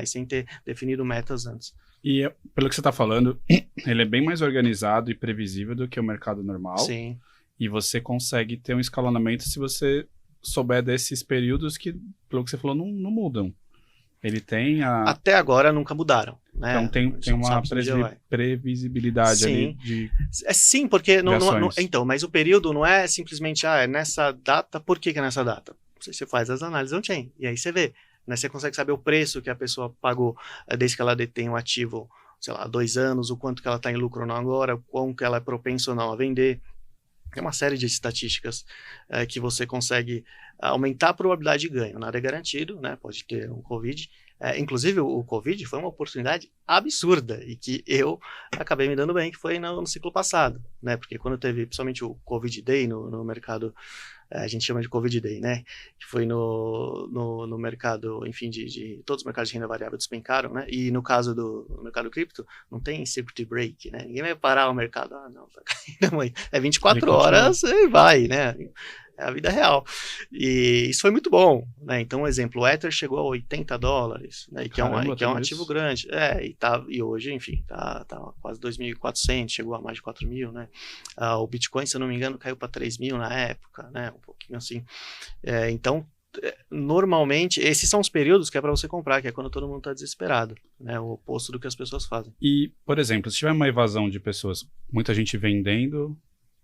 sem ter definido metas antes. E pelo que você está falando, ele é bem mais organizado e previsível do que o mercado normal. Sim. E você consegue ter um escalonamento se você souber desses períodos que, pelo que você falou, não mudam. Ele tem Até agora nunca mudaram. Né? Então tem uma previsibilidade ali de... Sim, porque então, mas o período não é simplesmente é nessa data, por que é nessa data? Você faz as análises on-chain, e aí você vê, né? Você consegue saber o preço que a pessoa pagou desde que ela detém o ativo, sei lá, 2 anos, o quanto que ela está em lucro ou não agora, o quão que ela é propensa ou não a vender. É uma série de estatísticas que você consegue aumentar a probabilidade de ganho. Nada é garantido, né? Pode ter um Covid. Inclusive, o Covid foi uma oportunidade absurda e que eu acabei me dando bem, que foi no ciclo passado, né? Porque quando teve, principalmente o Covid Day no mercado, a gente chama de Covid Day, né? Que foi no mercado, enfim, de todos os mercados de renda variável despencaram, né? E no caso do mercado cripto, não tem circuit break, né? Ninguém vai parar o mercado, não, tá caindo, é 24 horas e vai, né? É a vida real. E isso foi muito bom, né? Então, um exemplo, o Ether chegou a $80, né? Que é um ativo grande. E hoje, enfim, tá quase 2.400, chegou a mais de 4.000, né? O Bitcoin, se eu não me engano, caiu para 3.000 na época, né? Um pouquinho assim. Então, normalmente, esses são os períodos que é para você comprar, que é quando todo mundo está desesperado, né? O oposto do que as pessoas fazem. E, por exemplo, se tiver uma evasão de pessoas, muita gente vendendo...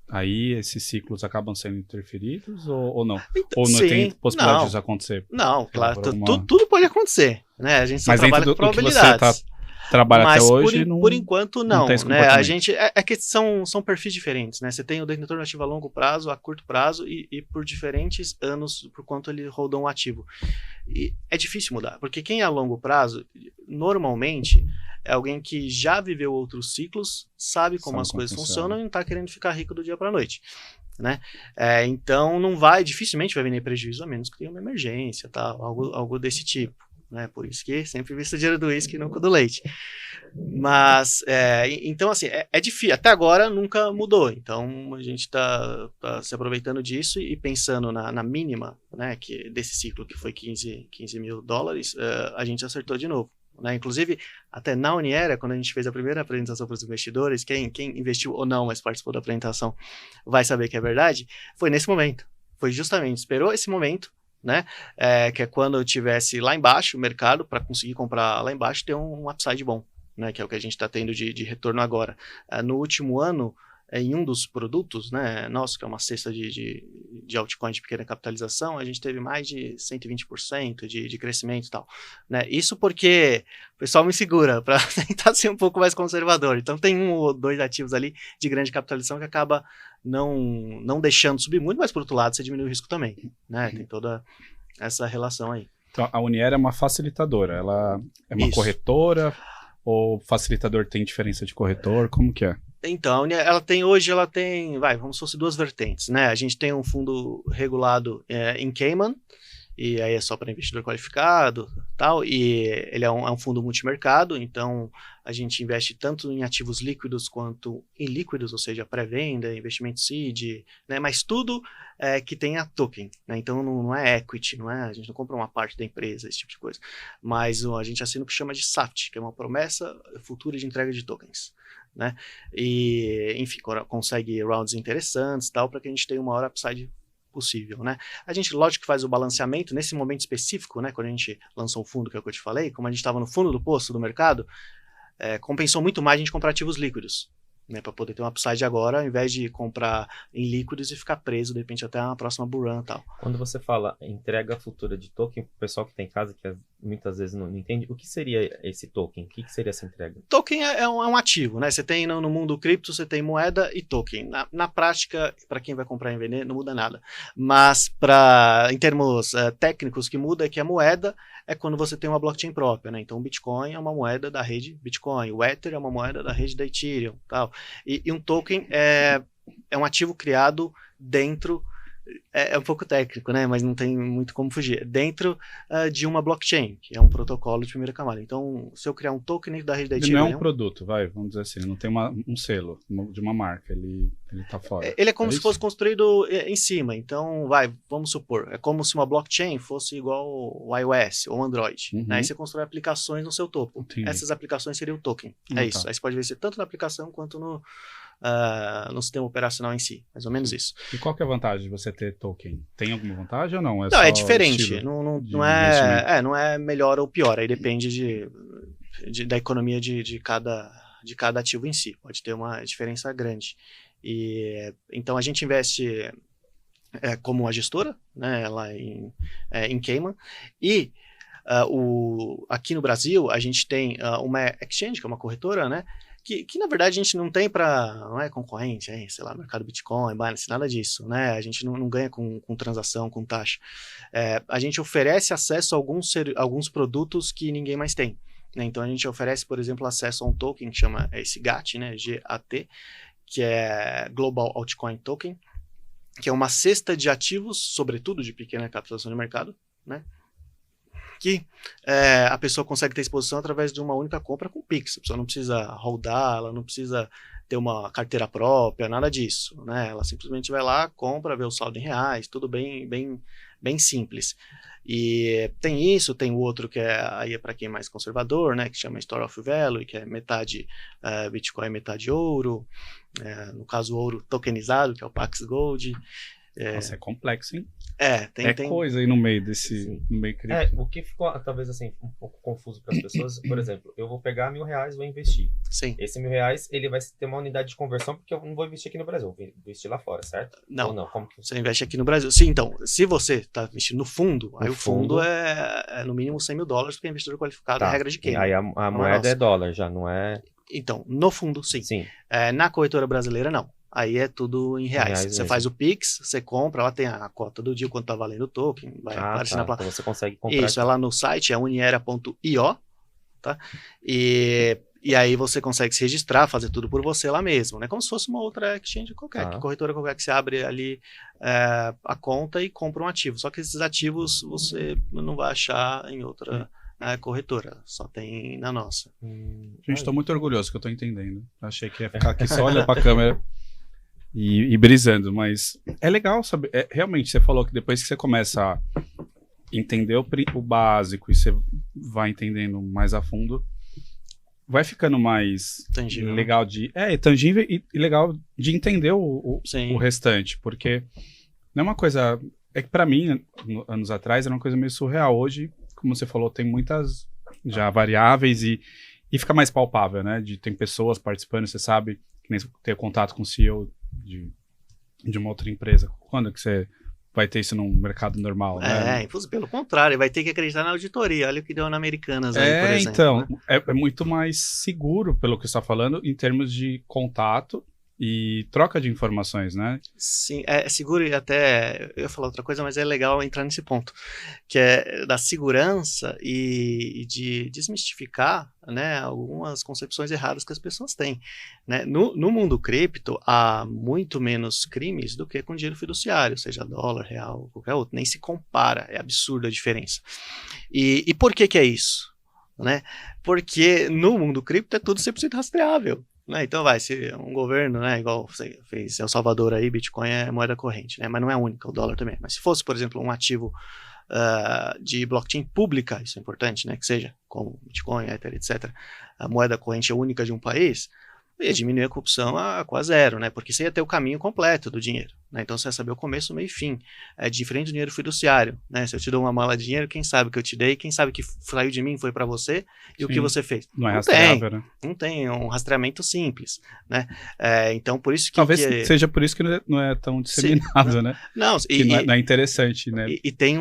Aí esses ciclos acabam sendo interferidos ou não? Então, ou não sim, tem possibilidade disso acontecer? Não, claro, tudo pode acontecer, né? A gente só trabalha com probabilidades. Trabalha até hoje, por enquanto não, né? A gente que são perfis diferentes, né? Você tem o detentor de ativo a longo prazo, a curto prazo e por diferentes anos por quanto ele rodou um ativo. E é difícil mudar, porque quem é a longo prazo, normalmente é alguém que já viveu outros ciclos, sabe como as coisas funcionam e não está querendo ficar rico do dia para a noite. né? Então dificilmente vai vender prejuízo, a menos que tenha uma emergência, tal, algo desse tipo, né? Por isso que sempre vista o dinheiro do uísque e nunca do leite. Mas, então assim, é difícil, até agora nunca mudou, então a gente tá se aproveitando disso e pensando na mínima, né, desse ciclo que foi 15 mil dólares, a gente acertou de novo. Né? Inclusive, até na Uniera, quando a gente fez a primeira apresentação para os investidores, quem investiu ou não, mas participou da apresentação, vai saber que é verdade, foi nesse momento. Foi justamente, esperou esse momento, né? Que é quando eu tivesse lá embaixo o mercado, para conseguir comprar lá embaixo, ter um upside bom, né? Que é o que a gente está tendo de retorno agora. No último ano, em um dos produtos, né, nosso, que é uma cesta de altcoin de pequena capitalização, a gente teve mais de 120% de crescimento e tal. Né? Isso porque o pessoal me segura para tentar ser um pouco mais conservador. Então tem 1 ou 2 ativos ali de grande capitalização que acaba não deixando subir muito, mas por outro lado você diminui o risco também. Né? Tem toda essa relação aí. Então a Uniera é uma facilitadora, ela é uma corretora ou facilitador tem diferença de corretor? Como que é? Então, ela tem, vamos supor, 2 vertentes, né? A gente tem um fundo regulado em Cayman, e aí é só para investidor qualificado, tal, e ele é um fundo multimercado, então a gente investe tanto em ativos líquidos quanto em líquidos, ou seja, pré-venda, investimento seed, né? Mas tudo que tenha token, né? Então não é equity, a gente não compra uma parte da empresa, esse tipo de coisa, mas a gente assina o que chama de SAFT, que é uma promessa futura de entrega de tokens. Né? E, enfim, consegue rounds interessantes, tal, para que a gente tenha o maior upside possível, né? A gente, lógico, que faz o balanceamento nesse momento específico, né? Quando a gente lançou o fundo, que é o que eu te falei, como a gente estava no fundo do poço do mercado, compensou muito mais a gente comprar ativos líquidos, né? Para poder ter um upside agora, ao invés de comprar em líquidos e ficar preso, de repente, até uma próxima bull run e tal. Quando você fala entrega futura de token, o pessoal que tem em casa, que muitas vezes não entende, o que seria esse token? O que seria essa entrega? Token é um ativo, né? Você tem no mundo cripto, você tem moeda e token. Na prática, para quem vai comprar e vender, não muda nada. Mas em termos técnicos, o que muda é que a moeda é quando você tem uma blockchain própria, né? Então o Bitcoin é uma moeda da rede Bitcoin, o Ether é uma moeda da rede da Ethereum, tal. E um token é um ativo criado dentro, é um pouco técnico, né? Mas não tem muito como fugir. Dentro de uma blockchain, que é um protocolo de primeira camada. Então, se eu criar um token dentro da rede da Ethereum... Ele não é um produto, vamos dizer assim, não tem um selo de uma marca, ele tá fora. Ele é como se fosse construído em cima. Então, vamos supor, é como se uma blockchain fosse igual o iOS ou Android. Né? Aí você constrói aplicações no seu topo. Entendi. Essas aplicações seriam o token. Isso. Tá. Aí você pode ver isso tanto na aplicação quanto no sistema operacional em si, mais ou menos isso. E qual que é a vantagem de você ter token? Tem alguma vantagem ou não? Não, é diferente. Não é melhor ou pior. Aí depende da economia de cada ativo em si. Pode ter uma diferença grande. Então a gente investe como uma gestora, né, lá em Cayman, e aqui no Brasil a gente tem uma exchange, que é uma corretora, né, que na verdade a gente não tem não é concorrente, sei lá, mercado Bitcoin, Binance, nada disso, né? A gente não ganha com transação, com taxa. A gente oferece acesso a alguns produtos que ninguém mais tem. Né? Então a gente oferece, por exemplo, acesso a um token que chama esse GAT, né? GAT, que é Global Altcoin Token, que é uma cesta de ativos, sobretudo de pequena capitalização de mercado, né? Que a pessoa consegue ter exposição através de uma única compra com Pix. A pessoa não precisa holdar, ela não precisa ter uma carteira própria, nada disso, né? Ela simplesmente vai lá, compra, vê o saldo em reais, tudo bem simples. E tem isso, tem o outro que aí é para quem é mais conservador, né? Que chama Store of Value, que é metade Bitcoin, metade ouro. No caso, ouro tokenizado, que é o Pax Gold. Nossa, é complexo, hein? Tem coisa aí no meio no meio cripto. O que ficou, talvez assim, um pouco confuso para as pessoas, por exemplo, eu vou pegar R$1.000 e vou investir. Sim. Esse R$1.000, ele vai ter uma unidade de conversão, porque eu não vou investir aqui no Brasil, eu vou investir lá fora, certo? Não. Ou não? Como que... Você investe aqui no Brasil. Sim, então, se você está investindo no fundo, aí o fundo é no mínimo $100 mil, porque é investidor qualificado, é regra de quem? Aí a moeda é dólar, já não é... Então, no fundo, sim. Sim. Na corretora brasileira, não. Aí é tudo em reais. Você mesmo. Faz o Pix, você compra, lá tem a cota do dia, quanto tá valendo o token, vai aparecer na plataforma. Então você consegue comprar. Isso, é lá no site, é uniera.io, tá? E E aí você consegue se registrar, fazer tudo por você lá mesmo, né? Como se fosse uma outra exchange qualquer, que corretora qualquer que você abre ali a conta e compra um ativo. Só que esses ativos você não vai achar em outra corretora, só tem na nossa. Gente, estou muito orgulhoso que eu estou entendendo. Achei que ia ficar aqui só olhando para a câmera e brisando, mas é legal saber. Realmente, você falou que depois que você começa a entender o básico e você vai entendendo mais a fundo, vai ficando mais tangível, legal tangível e legal de entender o restante, porque não é uma coisa... É que para mim, anos atrás, era uma coisa meio surreal. Hoje, como você falou, tem muitas já variáveis e fica mais palpável, né? Tem pessoas participando, você sabe, que nem ter contato com o CEO de uma outra empresa. Quando que você vai ter isso num mercado normal, né? Pelo contrário, vai ter que acreditar na auditoria. Olha o que deu na Americanas aí, por exemplo. Então, né? é muito mais seguro, pelo que você está falando, em termos de contato e troca de informações, né? Sim, é seguro e até, eu ia falar outra coisa, mas é legal entrar nesse ponto, que é da segurança e de desmistificar, né, algumas concepções erradas que as pessoas têm, né? No mundo cripto, há muito menos crimes do que com dinheiro fiduciário, seja dólar, real, qualquer outro, nem se compara, é absurda a diferença. E por que é isso? Né? Porque no mundo cripto é tudo 100% rastreável. Né? Então se um governo, né, igual você fez El Salvador aí, Bitcoin é moeda corrente, né? Mas não é a única, o dólar também. Mas se fosse, por exemplo, um ativo de blockchain pública, isso é importante, né, que seja como Bitcoin, Ether, etc., a moeda corrente é única de um país, ia diminuir a corrupção a quase zero, né? Porque você ia ter o caminho completo do dinheiro, né? Então você ia saber o começo, o meio e fim. É diferente do dinheiro fiduciário, né? Se eu te dou uma mala de dinheiro, quem sabe que eu te dei, quem sabe que saiu de mim foi para você e o que você fez? Não é rastreável, né? Não tem, é um rastreamento simples, né? Então por isso que... Talvez seja por isso que não é tão disseminado, né? Não, não é interessante, né? E tem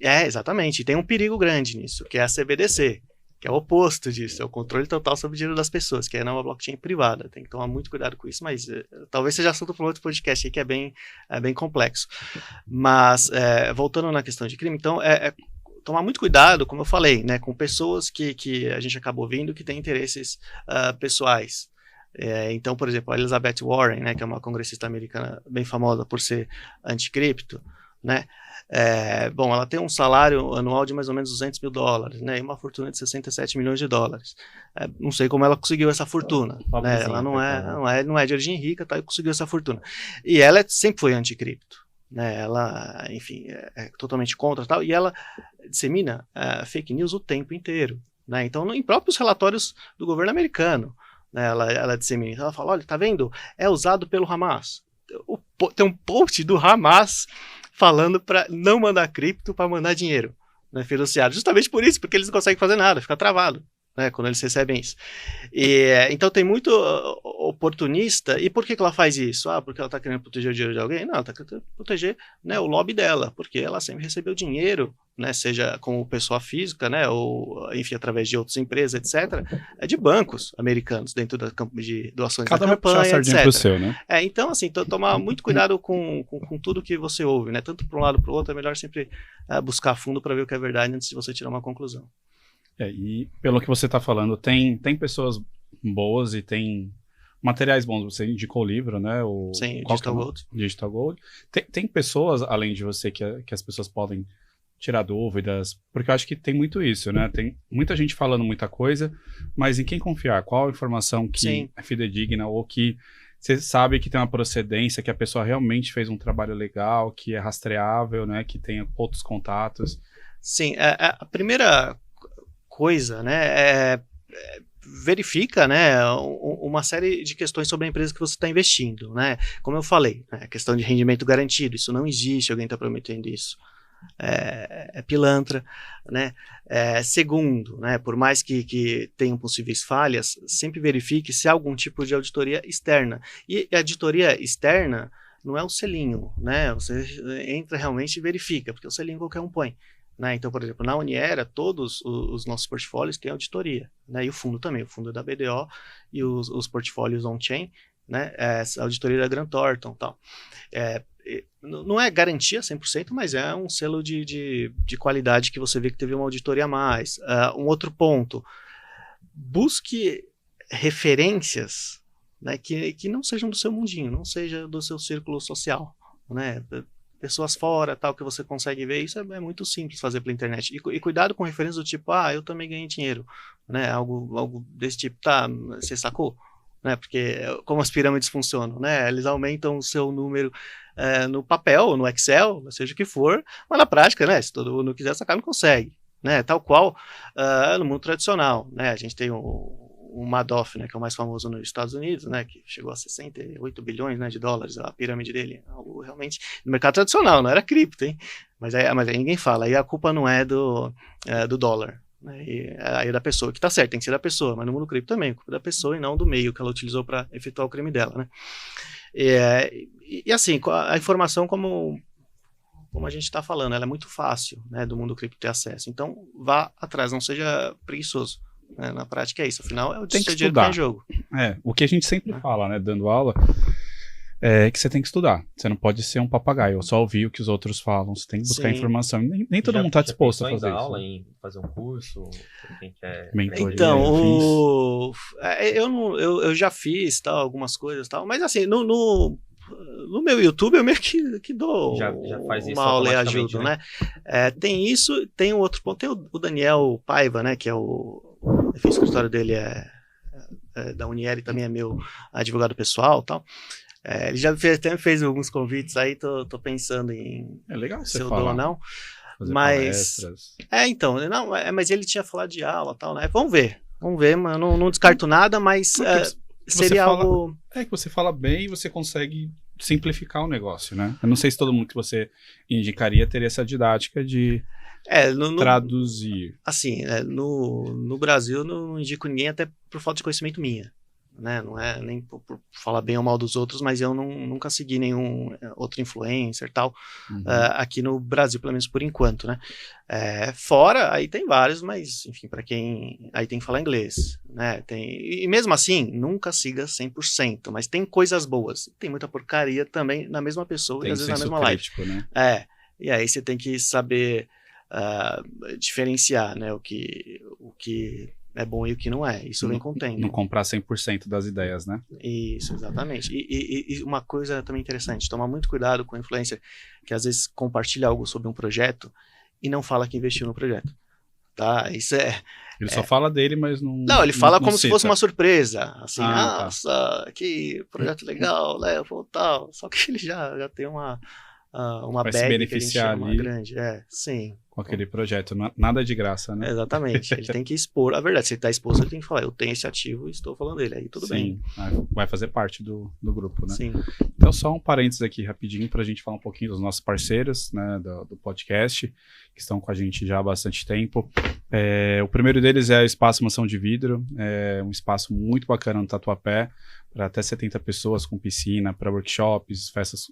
exatamente, e tem um perigo grande nisso, que é a CBDC, que é o oposto disso, é o controle total sobre o dinheiro das pessoas, que é uma blockchain privada. Tem que tomar muito cuidado com isso, mas talvez seja assunto para um outro podcast aí, que é bem complexo. Mas, voltando na questão de crime, então, tomar muito cuidado, como eu falei, né, com pessoas que a gente acabou vendo que têm interesses pessoais. Então, por exemplo, a Elizabeth Warren, né, que é uma congressista americana bem famosa por ser anticripto, né? Bom, ela tem um salário anual de mais ou menos $200 mil, né? E uma fortuna de $67 milhões. Não sei como ela conseguiu essa fortuna, né? Ela não é de origem rica, tá? E conseguiu essa fortuna. E ela sempre foi anticripto, né? Ela, enfim, é totalmente contra tal, e ela dissemina fake news o tempo inteiro, né? Então, em próprios relatórios do governo americano, né, ela dissemina. Ela fala, olha, tá vendo? É usado pelo Hamas. Tem um post do Hamas falando para não mandar cripto, para mandar dinheiro, né, fiduciário. Justamente por isso, porque eles não conseguem fazer nada, fica travado, né, quando eles recebem isso. Então tem muito oportunista. E por que ela faz isso? Porque ela está querendo proteger o dinheiro de alguém? Não, ela está querendo proteger, né, o lobby dela, porque ela sempre recebeu dinheiro, né, seja como pessoa física, né, ou enfim, através de outras empresas, etc., de bancos americanos, dentro da campo de doações da campanha, etc. Pro seu, né? Então, assim, tomar muito cuidado com tudo que você ouve, né, tanto para um lado para o outro, é melhor sempre buscar a fundo para ver o que é verdade antes de você tirar uma conclusão. E pelo que você está falando, tem pessoas boas e tem materiais bons. Você indicou o livro, né? Sim, Digital Gold. Digital Gold. Tem pessoas, além de você, que as pessoas podem tirar dúvidas, porque eu acho que tem muito isso, né? Tem muita gente falando muita coisa, mas em quem confiar? Qual informação que é fidedigna ou que você sabe que tem uma procedência, que a pessoa realmente fez um trabalho legal, que é rastreável, né? Que tem outros contatos. Sim, a primeira coisa, né, verifica, né, uma série de questões sobre a empresa que você está investindo, né? Como eu falei, né, a questão de rendimento garantido, isso não existe, alguém está prometendo isso. É pilantra, né? Segundo, né, por mais que tenham possíveis falhas, sempre verifique se há algum tipo de auditoria externa. E a auditoria externa não é o selinho, né? Você entra realmente e verifica, porque o selinho qualquer um põe. Né? Então, por exemplo, na Uniera, todos os nossos portfólios têm auditoria, né? E o fundo também, o fundo da BDO e os portfólios on-chain, né? A auditoria da Grant Thornton e tal. Não é garantia 100%, mas é um selo de qualidade que você vê que teve uma auditoria a mais. Um outro ponto, busque referências, né, que não sejam do seu mundinho, não seja do seu círculo social, né? Pessoas fora, tal, que você consegue ver, isso é muito simples fazer pela internet. E cuidado com referências do tipo, eu também ganhei dinheiro, né? Algo desse tipo, tá, você sacou? Né? Porque como as pirâmides funcionam, né? Eles aumentam o seu número no papel, no Excel, seja o que for, mas na prática, né? Se todo mundo quiser sacar, não consegue, né? Tal qual no mundo tradicional, né? A gente tem o Madoff, né, que é o mais famoso nos Estados Unidos, né, que chegou a 68 bilhões, né, de dólares, a pirâmide dele, algo realmente no mercado tradicional, não era cripto, hein? Mas aí ninguém fala, aí a culpa não é do dólar, né, aí é da pessoa, que tá certo, tem que ser da pessoa, mas no mundo cripto também, a culpa é da pessoa e não do meio que ela utilizou para efetuar o crime dela, né? E assim, a informação como a gente está falando, ela é muito fácil, né, do mundo cripto ter acesso, então vá atrás, não seja preguiçoso. Na prática é isso, afinal é o tem que seu dinheiro que tá em jogo. O que a gente sempre fala, né, dando aula, é que você tem que estudar. Você não pode ser um papagaio, só ouvir o que os outros falam, você tem que buscar informação. Nem todo mundo está disposto a fazer isso. aula, em fazer um curso, quem quer... Mentoria, então, eu já fiz algumas coisas, mas assim, no meu YouTube eu meio que dou já faz uma aula e ajudo, né? Tem isso, tem um outro ponto, tem o Daniel Paiva, né, que é enfim, o escritório dele da Unieri, também é meu advogado pessoal e tal. Ele já até fez alguns convites aí, tô pensando em legal se eu dou ou não. Mas então, não, mas ele tinha falado de aula e tal, né? Vamos ver, mas não descarto nada, mas seria algo... que você fala bem e você consegue simplificar o negócio, né? Eu não sei se todo mundo que você indicaria teria essa didática de traduzir. Assim, no Brasil eu não indico ninguém, até por falta de conhecimento minha, né? Não é nem por falar bem ou mal dos outros, mas eu nunca segui nenhum outro influencer e tal, aqui no Brasil, pelo menos por enquanto, né? Fora, aí tem vários, mas enfim, para quem aí tem que falar inglês, né? E mesmo assim, nunca siga 100%, mas tem coisas boas, tem muita porcaria também na mesma pessoa e às vezes na mesma live, né? E aí você tem que saber diferenciar, né, o que é bom e o que não é. Isso vem com o tempo. Não comprar 100% das ideias, né? Isso, exatamente. E uma coisa também interessante, tomar muito cuidado com o influencer que às vezes compartilha algo sobre um projeto e não fala que investiu no projeto. Tá? Isso ele só fala dele, mas não... Não, ele fala como se fosse uma surpresa. Assim, nossa, tá. Que projeto legal, tal. Só que ele já tem uma vai se beneficiar ali grande. Sim. Com aquele projeto, nada de graça, né? Exatamente, ele tem que expor a verdade, se ele está exposto, ele tem que falar, eu tenho esse ativo e estou falando dele, aí tudo bem. Vai fazer parte do grupo, né? Sim. Então só um parênteses aqui rapidinho para a gente falar um pouquinho dos nossos parceiros, né, do podcast, que estão com a gente já há bastante tempo. O primeiro deles é o Espaço Mansão de Vidro, um espaço muito bacana no Tatuapé, para até 70 pessoas, com piscina, para workshops, festas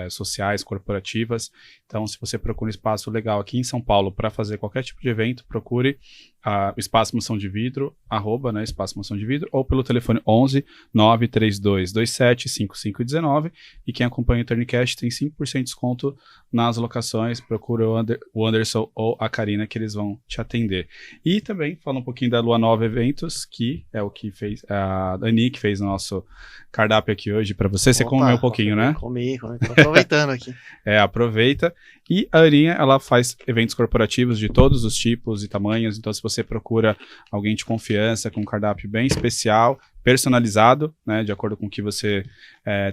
sociais, corporativas. Então, se você procura um espaço legal aqui em São Paulo para fazer qualquer tipo de evento, procure o Espaço Mansão de Vidro, @ Espaço Mansão de Vidro, ou pelo telefone 11 93227 5519. E quem acompanha o Turncast tem 5% de desconto nas locações. Procura o Anderson ou a Karina, que eles vão te atender. E também fala um pouquinho da Lua Nova Eventos, que é o que fez a Dani, que fez o nosso cardápio aqui hoje para você. Você comeu um pouquinho, né? Comi, tô aproveitando aqui. Aproveita. E a Arinha, ela faz eventos corporativos de todos os tipos e tamanhos. Então, se você procura alguém de confiança, com um cardápio bem especial, personalizado, né, de acordo com o que você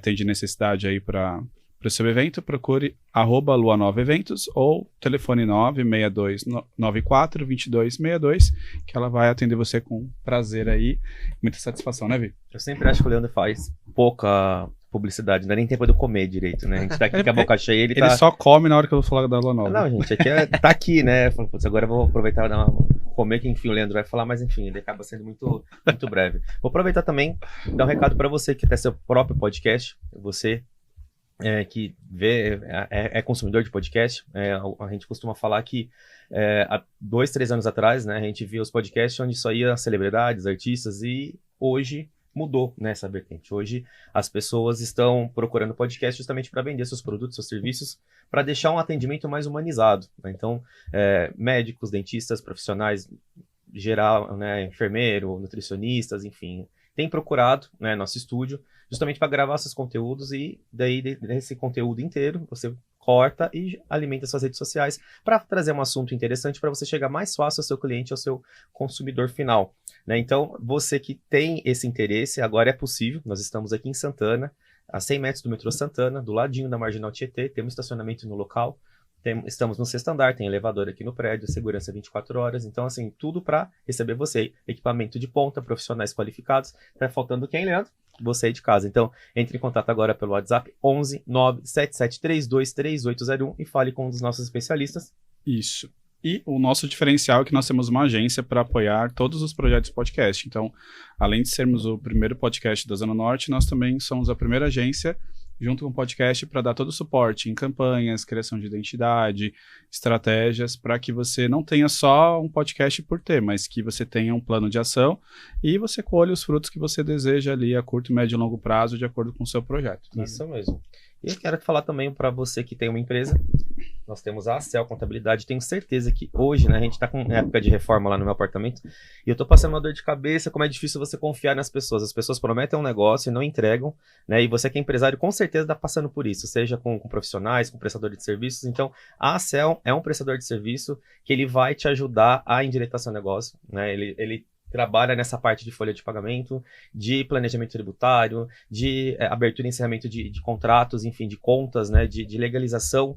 tem de necessidade aí para o seu evento, procure @luanovaeventos ou telefone 96294-2262, que ela vai atender você com prazer aí, muita satisfação, né, Vi? Eu sempre acho que o Leandro faz pouca publicidade, não dá nem tempo de eu comer direito, né? A gente tá aqui com a boca cheia, ele só come na hora que eu vou falar da Lua Nova. Não, gente, aqui tá aqui, né? Falo, putz, agora eu vou aproveitar e dar comer, que enfim o Leandro vai falar, mas enfim, ele acaba sendo muito, muito breve. Vou aproveitar também e dar um recado para você que tem seu próprio podcast, você que é consumidor de podcast. A gente costuma falar que há 2, 3 anos atrás, né, a gente via os podcasts onde só ia celebridades, artistas, e hoje mudou nessa vertente. Hoje as pessoas estão procurando podcast justamente para vender seus produtos, seus serviços, para deixar um atendimento mais humanizado, né? Então, médicos, dentistas, profissionais geral, né, enfermeiro, nutricionistas, enfim, tem procurado, né, nosso estúdio, justamente para gravar seus conteúdos e daí desse conteúdo inteiro você corta e alimenta suas redes sociais para trazer um assunto interessante para você chegar mais fácil ao seu cliente, ao seu consumidor final, né? Então, você que tem esse interesse, agora é possível. Nós estamos aqui em Santana, a 100 metros do metrô Santana, do ladinho da Marginal Tietê, temos estacionamento no local. Estamos no 6º andar, tem elevador aqui no prédio, segurança 24 horas. Então, assim, tudo para receber você. Equipamento de ponta, profissionais qualificados. Tá faltando quem, Leandro? Você aí de casa. Então, entre em contato agora pelo WhatsApp 11 97732 3801 e fale com um dos nossos especialistas. Isso. E o nosso diferencial é que nós temos uma agência para apoiar todos os projetos podcast. Então, além de sermos o primeiro podcast da Zona Norte, nós também somos a primeira agência junto com o podcast para dar todo o suporte em campanhas, criação de identidade, estratégias, para que você não tenha só um podcast por ter, mas que você tenha um plano de ação e você colhe os frutos que você deseja ali a curto, médio e longo prazo, de acordo com o seu projeto. Né? Isso mesmo. E eu quero falar também para você que tem uma empresa, nós temos a Acel Contabilidade, tenho certeza que hoje, né, a gente está com época de reforma lá no meu apartamento, e eu estou passando uma dor de cabeça, como é difícil você confiar nas pessoas. As pessoas prometem um negócio e não entregam, né, e você que é empresário com certeza está passando por isso, seja com profissionais, com prestadores de serviços. Então, a Acel é um prestador de serviço que ele vai te ajudar a endireitar seu negócio, né, ele trabalha nessa parte de folha de pagamento, de planejamento tributário, de abertura e encerramento de contratos, enfim, de contas, né, de legalização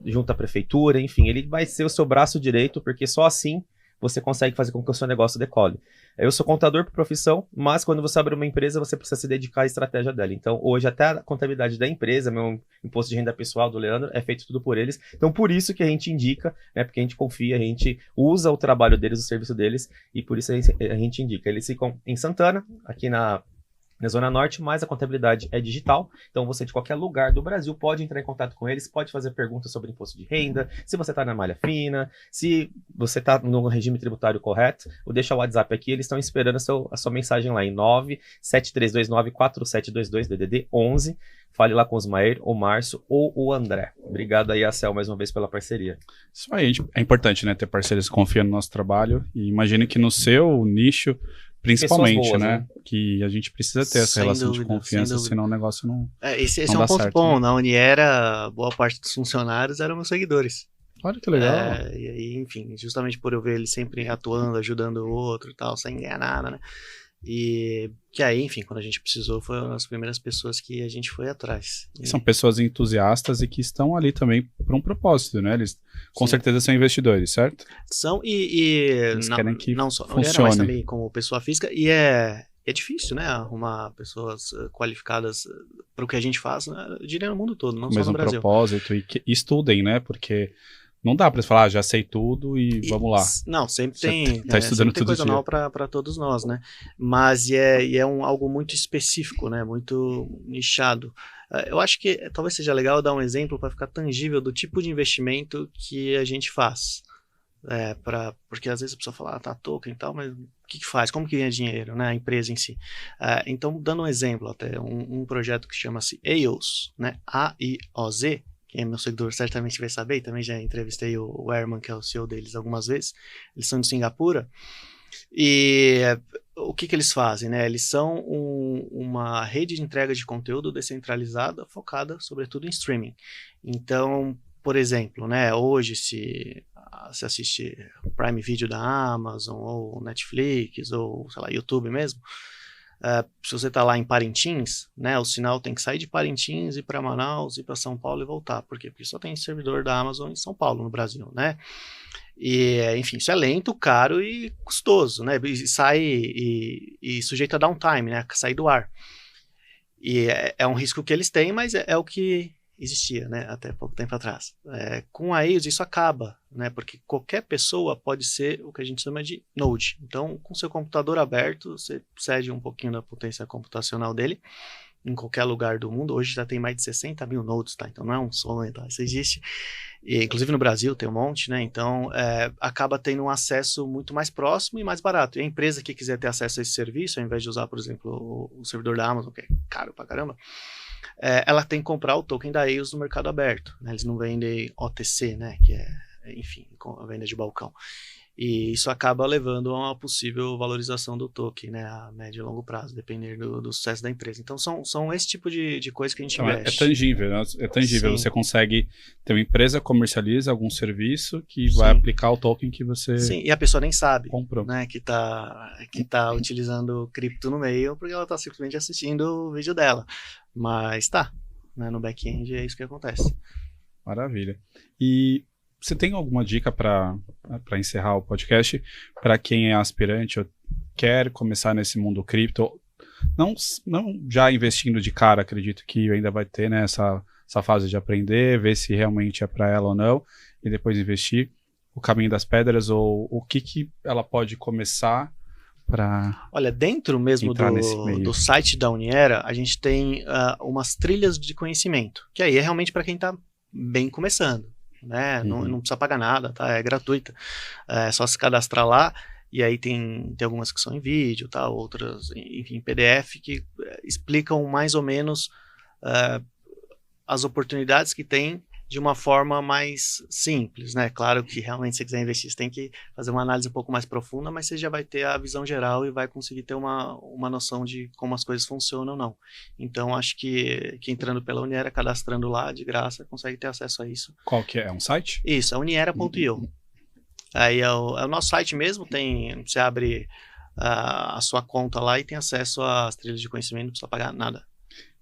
junto à prefeitura, enfim, ele vai ser o seu braço direito, porque só assim você consegue fazer com que o seu negócio decole. Eu sou contador por profissão, mas quando você abre uma empresa, você precisa se dedicar à estratégia dela. Então, hoje, até a contabilidade da empresa, meu imposto de renda pessoal do Leandro, é feito tudo por eles. Então, por isso que a gente indica, né, porque a gente confia, a gente usa o trabalho deles, o serviço deles, e por isso a gente indica. Eles ficam em Santana, aqui na Zona Norte, mas a contabilidade é digital, então você de qualquer lugar do Brasil pode entrar em contato com eles, pode fazer perguntas sobre imposto de renda, se você está na malha fina, se você está no regime tributário correto, ou deixa o WhatsApp aqui, eles estão esperando a sua mensagem lá em 973294722 DDD 11, fale lá com o Osmair, o Márcio ou o André. Obrigado aí, Acel, mais uma vez pela parceria. Isso aí, é importante, né, ter parceiros que confiam no nosso trabalho, e imagine que no seu nicho, principalmente, boas, né? Que a gente precisa ter essa relação de confiança, senão o negócio não. Esse não é um ponto certo, bom. né? Na Uniera, boa parte dos funcionários eram meus seguidores. Olha que legal. E aí, enfim, justamente por eu ver ele sempre atuando, ajudando o outro e tal, sem ganhar nada, né? E que aí, enfim, quando a gente precisou, foram as primeiras pessoas que a gente foi atrás. E são pessoas entusiastas e que estão ali também por um propósito, né? Eles com certeza são investidores, certo? São eles querem que não só funcione. Mas também como pessoa física. E é difícil, né? Arrumar pessoas qualificadas para o que a gente faz, né? Eu diria no mundo todo, não só no Brasil. Mesmo propósito e que estudem, né? Porque não dá pra falar, já sei tudo e vamos lá. Não, sempre tem. Tá estudando sempre tem coisa dia. nova para todos nós, né? Mas é algo muito específico, né? Muito nichado. Eu acho que talvez seja legal dar um exemplo para ficar tangível do tipo de investimento que a gente faz. Porque às vezes a pessoa fala, tá token e tal, mas o que faz? Como que ganha dinheiro, né? A empresa em si. Então, dando um exemplo até, um projeto que chama-se AIOZ, né? AIOZ. Quem é meu seguidor certamente vai saber, também já entrevistei o Herman, que é o CEO deles, algumas vezes. Eles são de Singapura. E o que eles fazem, né? Eles são uma rede de entrega de conteúdo descentralizada, focada sobretudo em streaming. Então, por exemplo, né, hoje se assiste Prime Video da Amazon, ou Netflix, ou sei lá, YouTube mesmo, se você está lá em Parintins, né, o sinal tem que sair de Parintins, ir para Manaus, ir para São Paulo e voltar. Por quê? Porque só tem servidor da Amazon em São Paulo, no Brasil, né? E, enfim, isso é lento, caro e custoso, né? E sai e sujeito a downtime, né? Sair do ar. E é um risco que eles têm, mas é o que existia, né? Até pouco tempo atrás. Com a AIOZ isso acaba, né? Porque qualquer pessoa pode ser o que a gente chama de node. Então, com seu computador aberto, você cede um pouquinho da potência computacional dele em qualquer lugar do mundo. Hoje já tem mais de 60 mil nodes, tá? Então não é um sonho, tá? Isso existe. E, inclusive no Brasil tem um monte, né? Então acaba tendo um acesso muito mais próximo e mais barato. E a empresa que quiser ter acesso a esse serviço, ao invés de usar, por exemplo, o servidor da Amazon, que é caro pra caramba, ela tem que comprar o token da AIOZ no mercado aberto, né? Eles não vendem OTC, né? Que é, enfim, a venda de balcão. E isso acaba levando a uma possível valorização do token, né, a médio e longo prazo, dependendo do sucesso da empresa. Então são esse tipo de coisa que a gente Então, é investe. tangível, né? É tangível. Sim. Você consegue ter uma empresa comercializa algum serviço que Sim. vai aplicar o token que você Sim, e a pessoa nem sabe, comprou. né, que tá utilizando cripto no meio, porque ela tá simplesmente assistindo o vídeo dela. Mas tá, né, no back-end é isso que acontece. Maravilha. E você tem alguma dica para encerrar o podcast para quem é aspirante ou quer começar nesse mundo cripto? Não já investindo de cara, acredito que ainda vai ter, né, essa fase de aprender, ver se realmente é para ela ou não, e depois investir. O caminho das pedras, ou o que ela pode começar para... Olha, dentro mesmo entrar nesse meio. do site da Uniera, a gente tem umas trilhas de conhecimento, que aí é realmente para quem está bem começando, né? Não precisa pagar nada, tá? É gratuita. É só se cadastrar lá, e aí tem algumas que são em vídeo, tá? Outras, enfim, em PDF, que explicam mais ou menos as oportunidades que tem de uma forma mais simples, né? Claro que realmente se você quiser investir, você tem que fazer uma análise um pouco mais profunda, mas você já vai ter a visão geral e vai conseguir ter uma noção de como as coisas funcionam ou não. Então, acho que entrando pela Uniera, cadastrando lá, de graça, consegue ter acesso a isso. Qual que é? É um site? Isso, é uniera.io. Aí é o nosso site mesmo, você abre a sua conta lá e tem acesso às trilhas de conhecimento, não precisa pagar nada.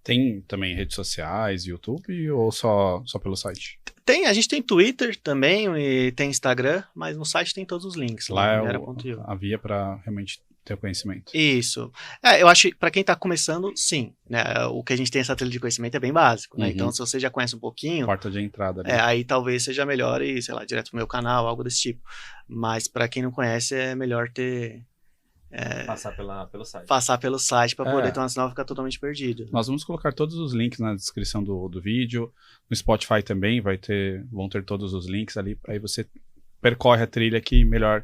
Tem também redes sociais, YouTube, ou só pelo site? A gente tem Twitter também e tem Instagram, mas no site tem todos os links. Lá é uniera.io. a via para realmente ter o conhecimento. Isso. Eu acho que para quem está começando, sim. Né, o que a gente tem essa trilha de conhecimento é bem básico. Né? Então, se você já conhece um pouquinho, Porta de entrada ali. aí talvez seja melhor ir, sei lá, direto pro meu canal, algo desse tipo. Mas para quem não conhece, é melhor passar pelo site para poder, então senão ficar totalmente perdido. Nós vamos colocar todos os links na descrição do vídeo. No Spotify também vão ter todos os links ali. Aí você percorre a trilha que melhor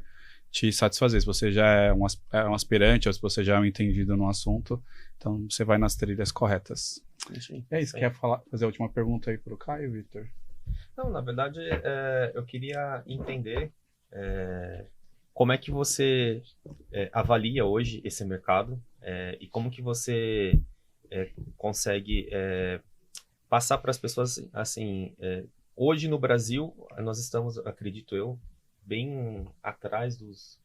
te satisfazer. Se você já é um aspirante ou se você já é um entendido no assunto, então você vai nas trilhas corretas. É isso. Quer fazer a última pergunta aí pro Caio, Victor? Não, na verdade, eu queria entender como é que você avalia hoje esse mercado e como que você consegue passar para as pessoas, assim, hoje no Brasil, nós estamos, acredito eu, bem atrás dos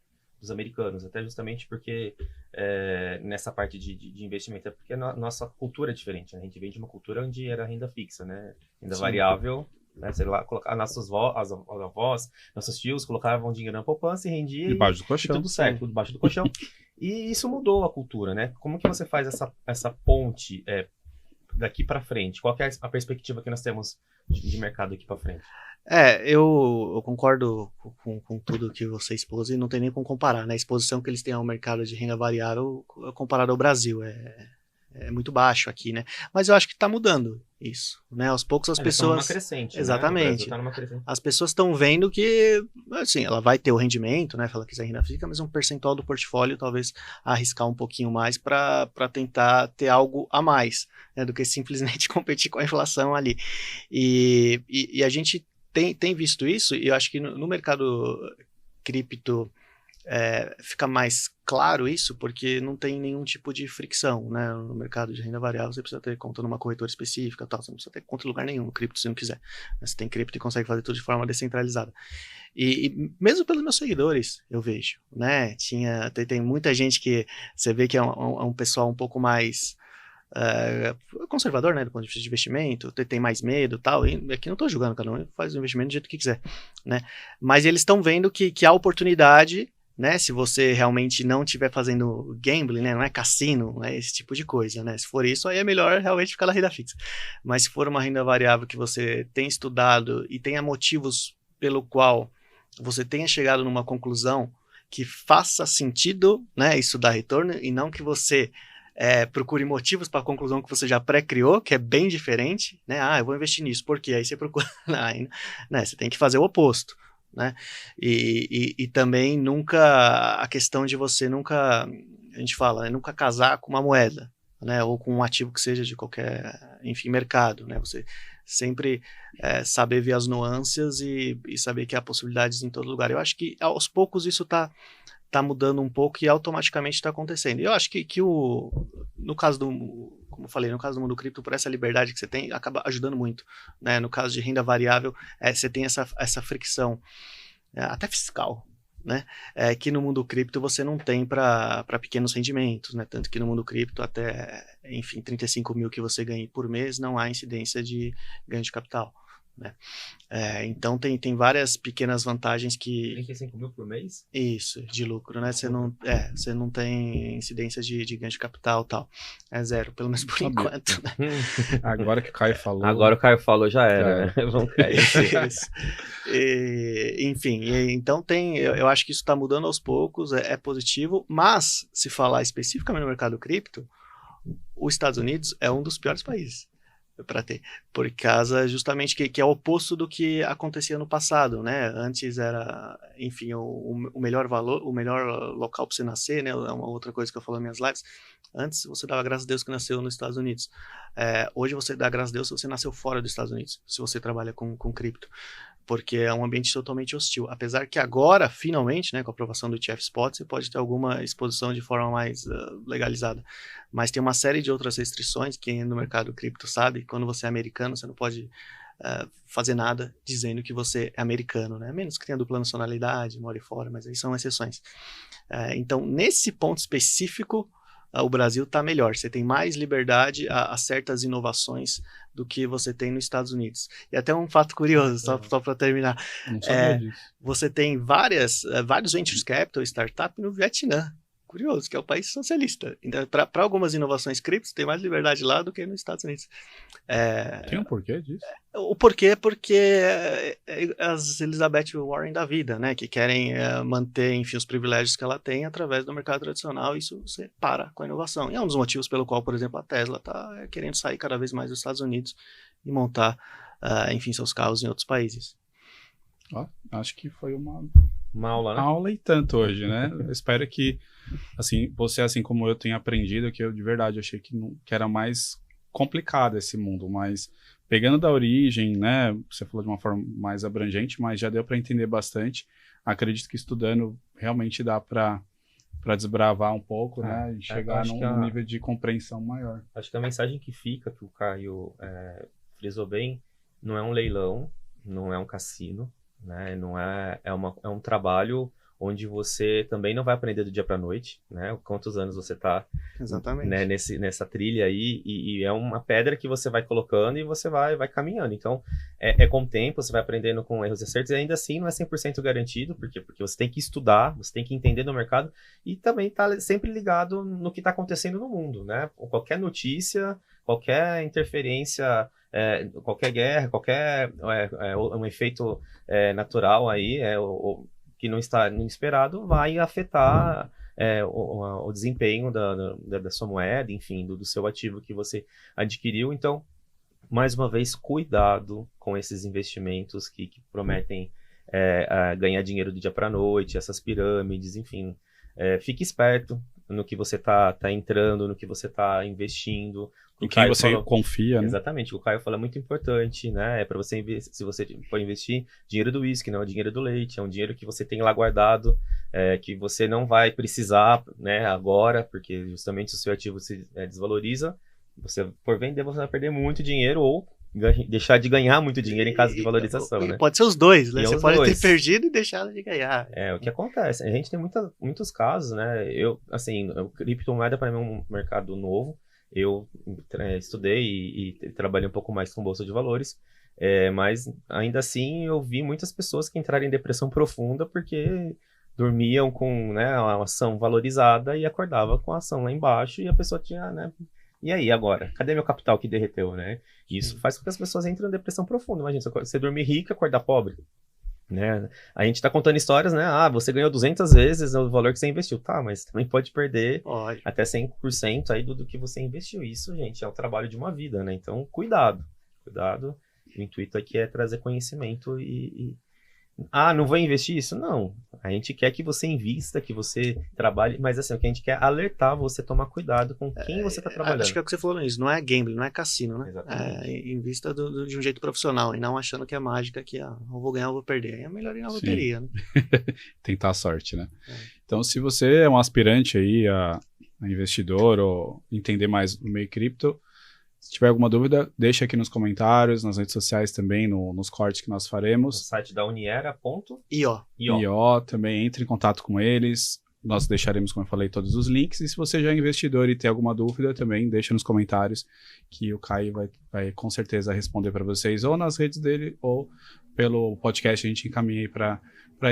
americanos, até justamente porque nessa parte de investimento, porque a nossa cultura é diferente, né? A gente vem de uma cultura onde era renda fixa, né? Renda variável, né? Sei lá, colocar nossas avós, nossos tios colocavam dinheiro na poupança e rendia debaixo do colchão. Tudo certo, tudo debaixo do colchão. E isso mudou a cultura, né? Como que você faz essa ponte daqui para frente? Qual que é a perspectiva que nós temos de mercado aqui para frente? Eu concordo com tudo que você expôs e não tem nem como comparar, né? A exposição que eles têm ao mercado de renda variável comparado ao Brasil é muito baixo aqui, né? Mas eu acho que está mudando isso, né? Aos poucos as pessoas... Numa crescente, exatamente. Né? Crescente. As pessoas estão vendo que, assim, ela vai ter o rendimento, né? Se ela quiser renda fixa, mas um percentual do portfólio talvez arriscar um pouquinho mais para tentar ter algo a mais, né? Do que simplesmente competir com a inflação ali. E a gente tem visto isso, e eu acho que no mercado cripto fica mais claro isso, porque não tem nenhum tipo de fricção, né? No mercado de renda variável você precisa ter conta numa corretora específica, tal. Você não precisa ter conta em lugar nenhum no cripto se não quiser. Você tem cripto e consegue fazer tudo de forma descentralizada. E mesmo pelos meus seguidores, eu vejo, né? Tem muita gente que você vê que é um pessoal um pouco mais conservador, né, do ponto de vista de investimento, tem mais medo e tal, e aqui não estou julgando, cada um faz o investimento do jeito que quiser, né, mas eles estão vendo que há oportunidade, né, se você realmente não estiver fazendo gambling, né, não é cassino, é esse tipo de coisa, né, se for isso, aí é melhor realmente ficar na renda fixa, mas se for uma renda variável que você tem estudado e tenha motivos pelo qual você tenha chegado numa conclusão que faça sentido, né, isso dá retorno, e não que você procure motivos para a conclusão que você já pré-criou, que é bem diferente, né? Eu vou investir nisso, por quê? Aí você procura, né? Você tem que fazer o oposto, né? E também nunca, a questão de você nunca, a gente fala, né? Nunca casar com uma moeda, né? Ou com um ativo que seja de qualquer, enfim, mercado, né? Você sempre saber ver as nuances e saber que há possibilidades em todo lugar. Eu acho que aos poucos isso tá mudando um pouco e automaticamente está acontecendo. E eu acho que no caso como eu falei, no caso do mundo cripto, por essa liberdade que você tem, acaba ajudando muito, né? No caso de renda variável, você tem essa fricção, até fiscal, né? Que no mundo cripto você não tem para pequenos rendimentos, né? Tanto que no mundo cripto até, enfim, 35 mil que você ganhe por mês, não há incidência de ganho de capital, né? Então tem várias pequenas vantagens que... 35 mil por mês? Isso, de lucro, né? Você não tem incidência de ganho de capital e tal. É zero, pelo menos por enquanto, né? Agora que o Caio falou... Agora o Caio falou, já era, né? Vamos cair. Isso. Enfim, então eu acho que isso está mudando aos poucos, é positivo, mas se falar especificamente no mercado cripto, os Estados Unidos é um dos piores países para ter, por causa justamente que é o oposto do que acontecia no passado, né? Antes era, enfim, o melhor valor, o melhor local para você nascer, né? É uma outra coisa que eu falo nas minhas lives. Antes você dava graças a Deus que nasceu nos Estados Unidos. Hoje você dá graças a Deus se você nasceu fora dos Estados Unidos, se você trabalha com cripto, porque é um ambiente totalmente hostil. Apesar que agora, finalmente, né, com a aprovação do ETF Spot, você pode ter alguma exposição de forma mais legalizada. Mas tem uma série de outras restrições, quem é no mercado cripto sabe, quando você é americano, você não pode fazer nada dizendo que você é americano, né? A menos que tenha dupla nacionalidade, more fora, mas aí são exceções. Então, nesse ponto específico, o Brasil está melhor. Você tem mais liberdade a certas inovações do que você tem nos Estados Unidos. E até um fato curioso, só para terminar. Não sabia disso. Você tem vários ventures capital, startup no Vietnã. Curioso, que é o país socialista. Então, para algumas inovações criptos, tem mais liberdade lá do que nos Estados Unidos. Tem um porquê disso? O porquê é porque as Elizabeth Warren da vida, né, que querem manter, enfim, os privilégios que ela tem através do mercado tradicional, isso você para com a inovação. E é um dos motivos pelo qual, por exemplo, a Tesla está querendo sair cada vez mais dos Estados Unidos e montar, enfim, seus carros em outros países. Acho que foi uma aula, né? Aula e tanto hoje, né? Eu espero que, assim, você, assim como eu, tenha aprendido, que eu de verdade achei que era mais complicado esse mundo, mas pegando da origem, né? Você falou de uma forma mais abrangente, mas já deu para entender bastante. Acredito que estudando realmente dá para desbravar um pouco, né? E chegar num nível de compreensão maior. Acho que a mensagem que fica, que o Caio frisou bem, não é um leilão, não é um cassino, né? Não é um trabalho onde você também não vai aprender do dia para a noite, né? Quantos anos você está, né, nessa trilha aí, e é uma pedra que você vai colocando e você vai caminhando. Então, com o tempo, você vai aprendendo com erros e acertos, e ainda assim não é 100% garantido, porque você tem que estudar, você tem que entender no mercado, e também tá sempre ligado no que está acontecendo no mundo, né? Qualquer notícia, qualquer interferência, qualquer guerra, qualquer um efeito natural aí, que não está inesperado, vai afetar o desempenho da sua moeda, enfim, do seu ativo que você adquiriu. Então, mais uma vez, cuidado com esses investimentos que prometem ganhar dinheiro do dia para a noite, essas pirâmides, enfim. Fique esperto no que você está entrando, no que você está investindo. Em quem você confia, né? Exatamente, o Caio fala muito importante, né? Para você investir, se você for investir, dinheiro do uísque, não é dinheiro do leite, é um dinheiro que você tem lá guardado, que você não vai precisar, né, agora, porque justamente se o seu ativo se desvaloriza, você por vender, você vai perder muito dinheiro ou deixar de ganhar muito dinheiro em caso de valorização, né? Pode ser os dois, né? Você pode ter dois. perdido e deixado de ganhar. O que acontece. A gente tem muitos casos, né? O criptomoeda para mim é um mercado novo. Eu estudei e trabalhei um pouco mais com bolsa de valores, mas ainda assim eu vi muitas pessoas que entraram em depressão profunda porque dormiam com, né, a ação valorizada e acordava com a ação lá embaixo e a pessoa tinha, né, e aí agora? Cadê meu capital que derreteu, né? Isso faz com que as pessoas entrem em depressão profunda. Imagina, você dormir rico e acordar pobre. Né? A gente tá contando histórias, né? Você ganhou 200 vezes o valor que você investiu. Tá, mas também pode perder até 100% aí do que você investiu. Isso, gente, é o trabalho de uma vida, né? Então, cuidado. O intuito aqui é trazer conhecimento e Ah, não vou investir isso? Não. A gente quer que você invista, que você trabalhe, mas assim, o que a gente quer é alertar você a tomar cuidado com quem você está trabalhando. Acho que é o que você falou nisso, não é gambling, não é cassino, né? Exatamente. Invista de um jeito profissional e não achando que é mágica, que eu vou ganhar, eu vou perder. Aí é melhor ir na loteria, né? Tentar a sorte, né? Então, se você é um aspirante aí a investidor ou entender mais no meio cripto, se tiver alguma dúvida, deixa aqui nos comentários, nas redes sociais também, nos cortes que nós No faremos. site da Uniera.io. IO, também entre em contato com eles. Nós deixaremos, como eu falei, todos os links. E se você já é investidor e tem alguma dúvida, também deixa nos comentários que o Caio vai com certeza responder para vocês, ou nas redes dele, ou pelo podcast a gente encaminha aí para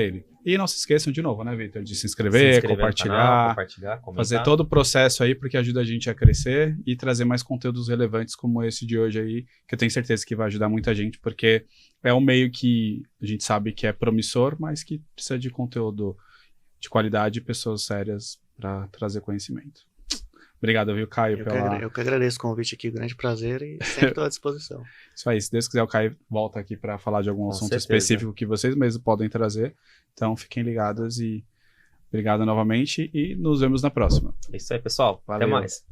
ele. E não se esqueçam de novo, né, Vitor, de se inscrever compartilhar, comentar. fazer todo o processo aí, porque ajuda a gente a crescer e trazer mais conteúdos relevantes como esse de hoje aí, que eu tenho certeza que vai ajudar muita gente, porque é um meio que a gente sabe que é promissor, mas que precisa de conteúdo de qualidade e pessoas sérias para trazer conhecimento. Obrigado, viu, Caio? Eu que agradeço o convite aqui, grande prazer e sempre estou à disposição. Isso aí, se Deus quiser, o Caio volta aqui para falar de algum assunto certeza. específico que vocês mesmos podem trazer. Então, fiquem ligados e obrigado novamente e nos vemos na próxima. É isso aí, pessoal. Valeu. Até mais.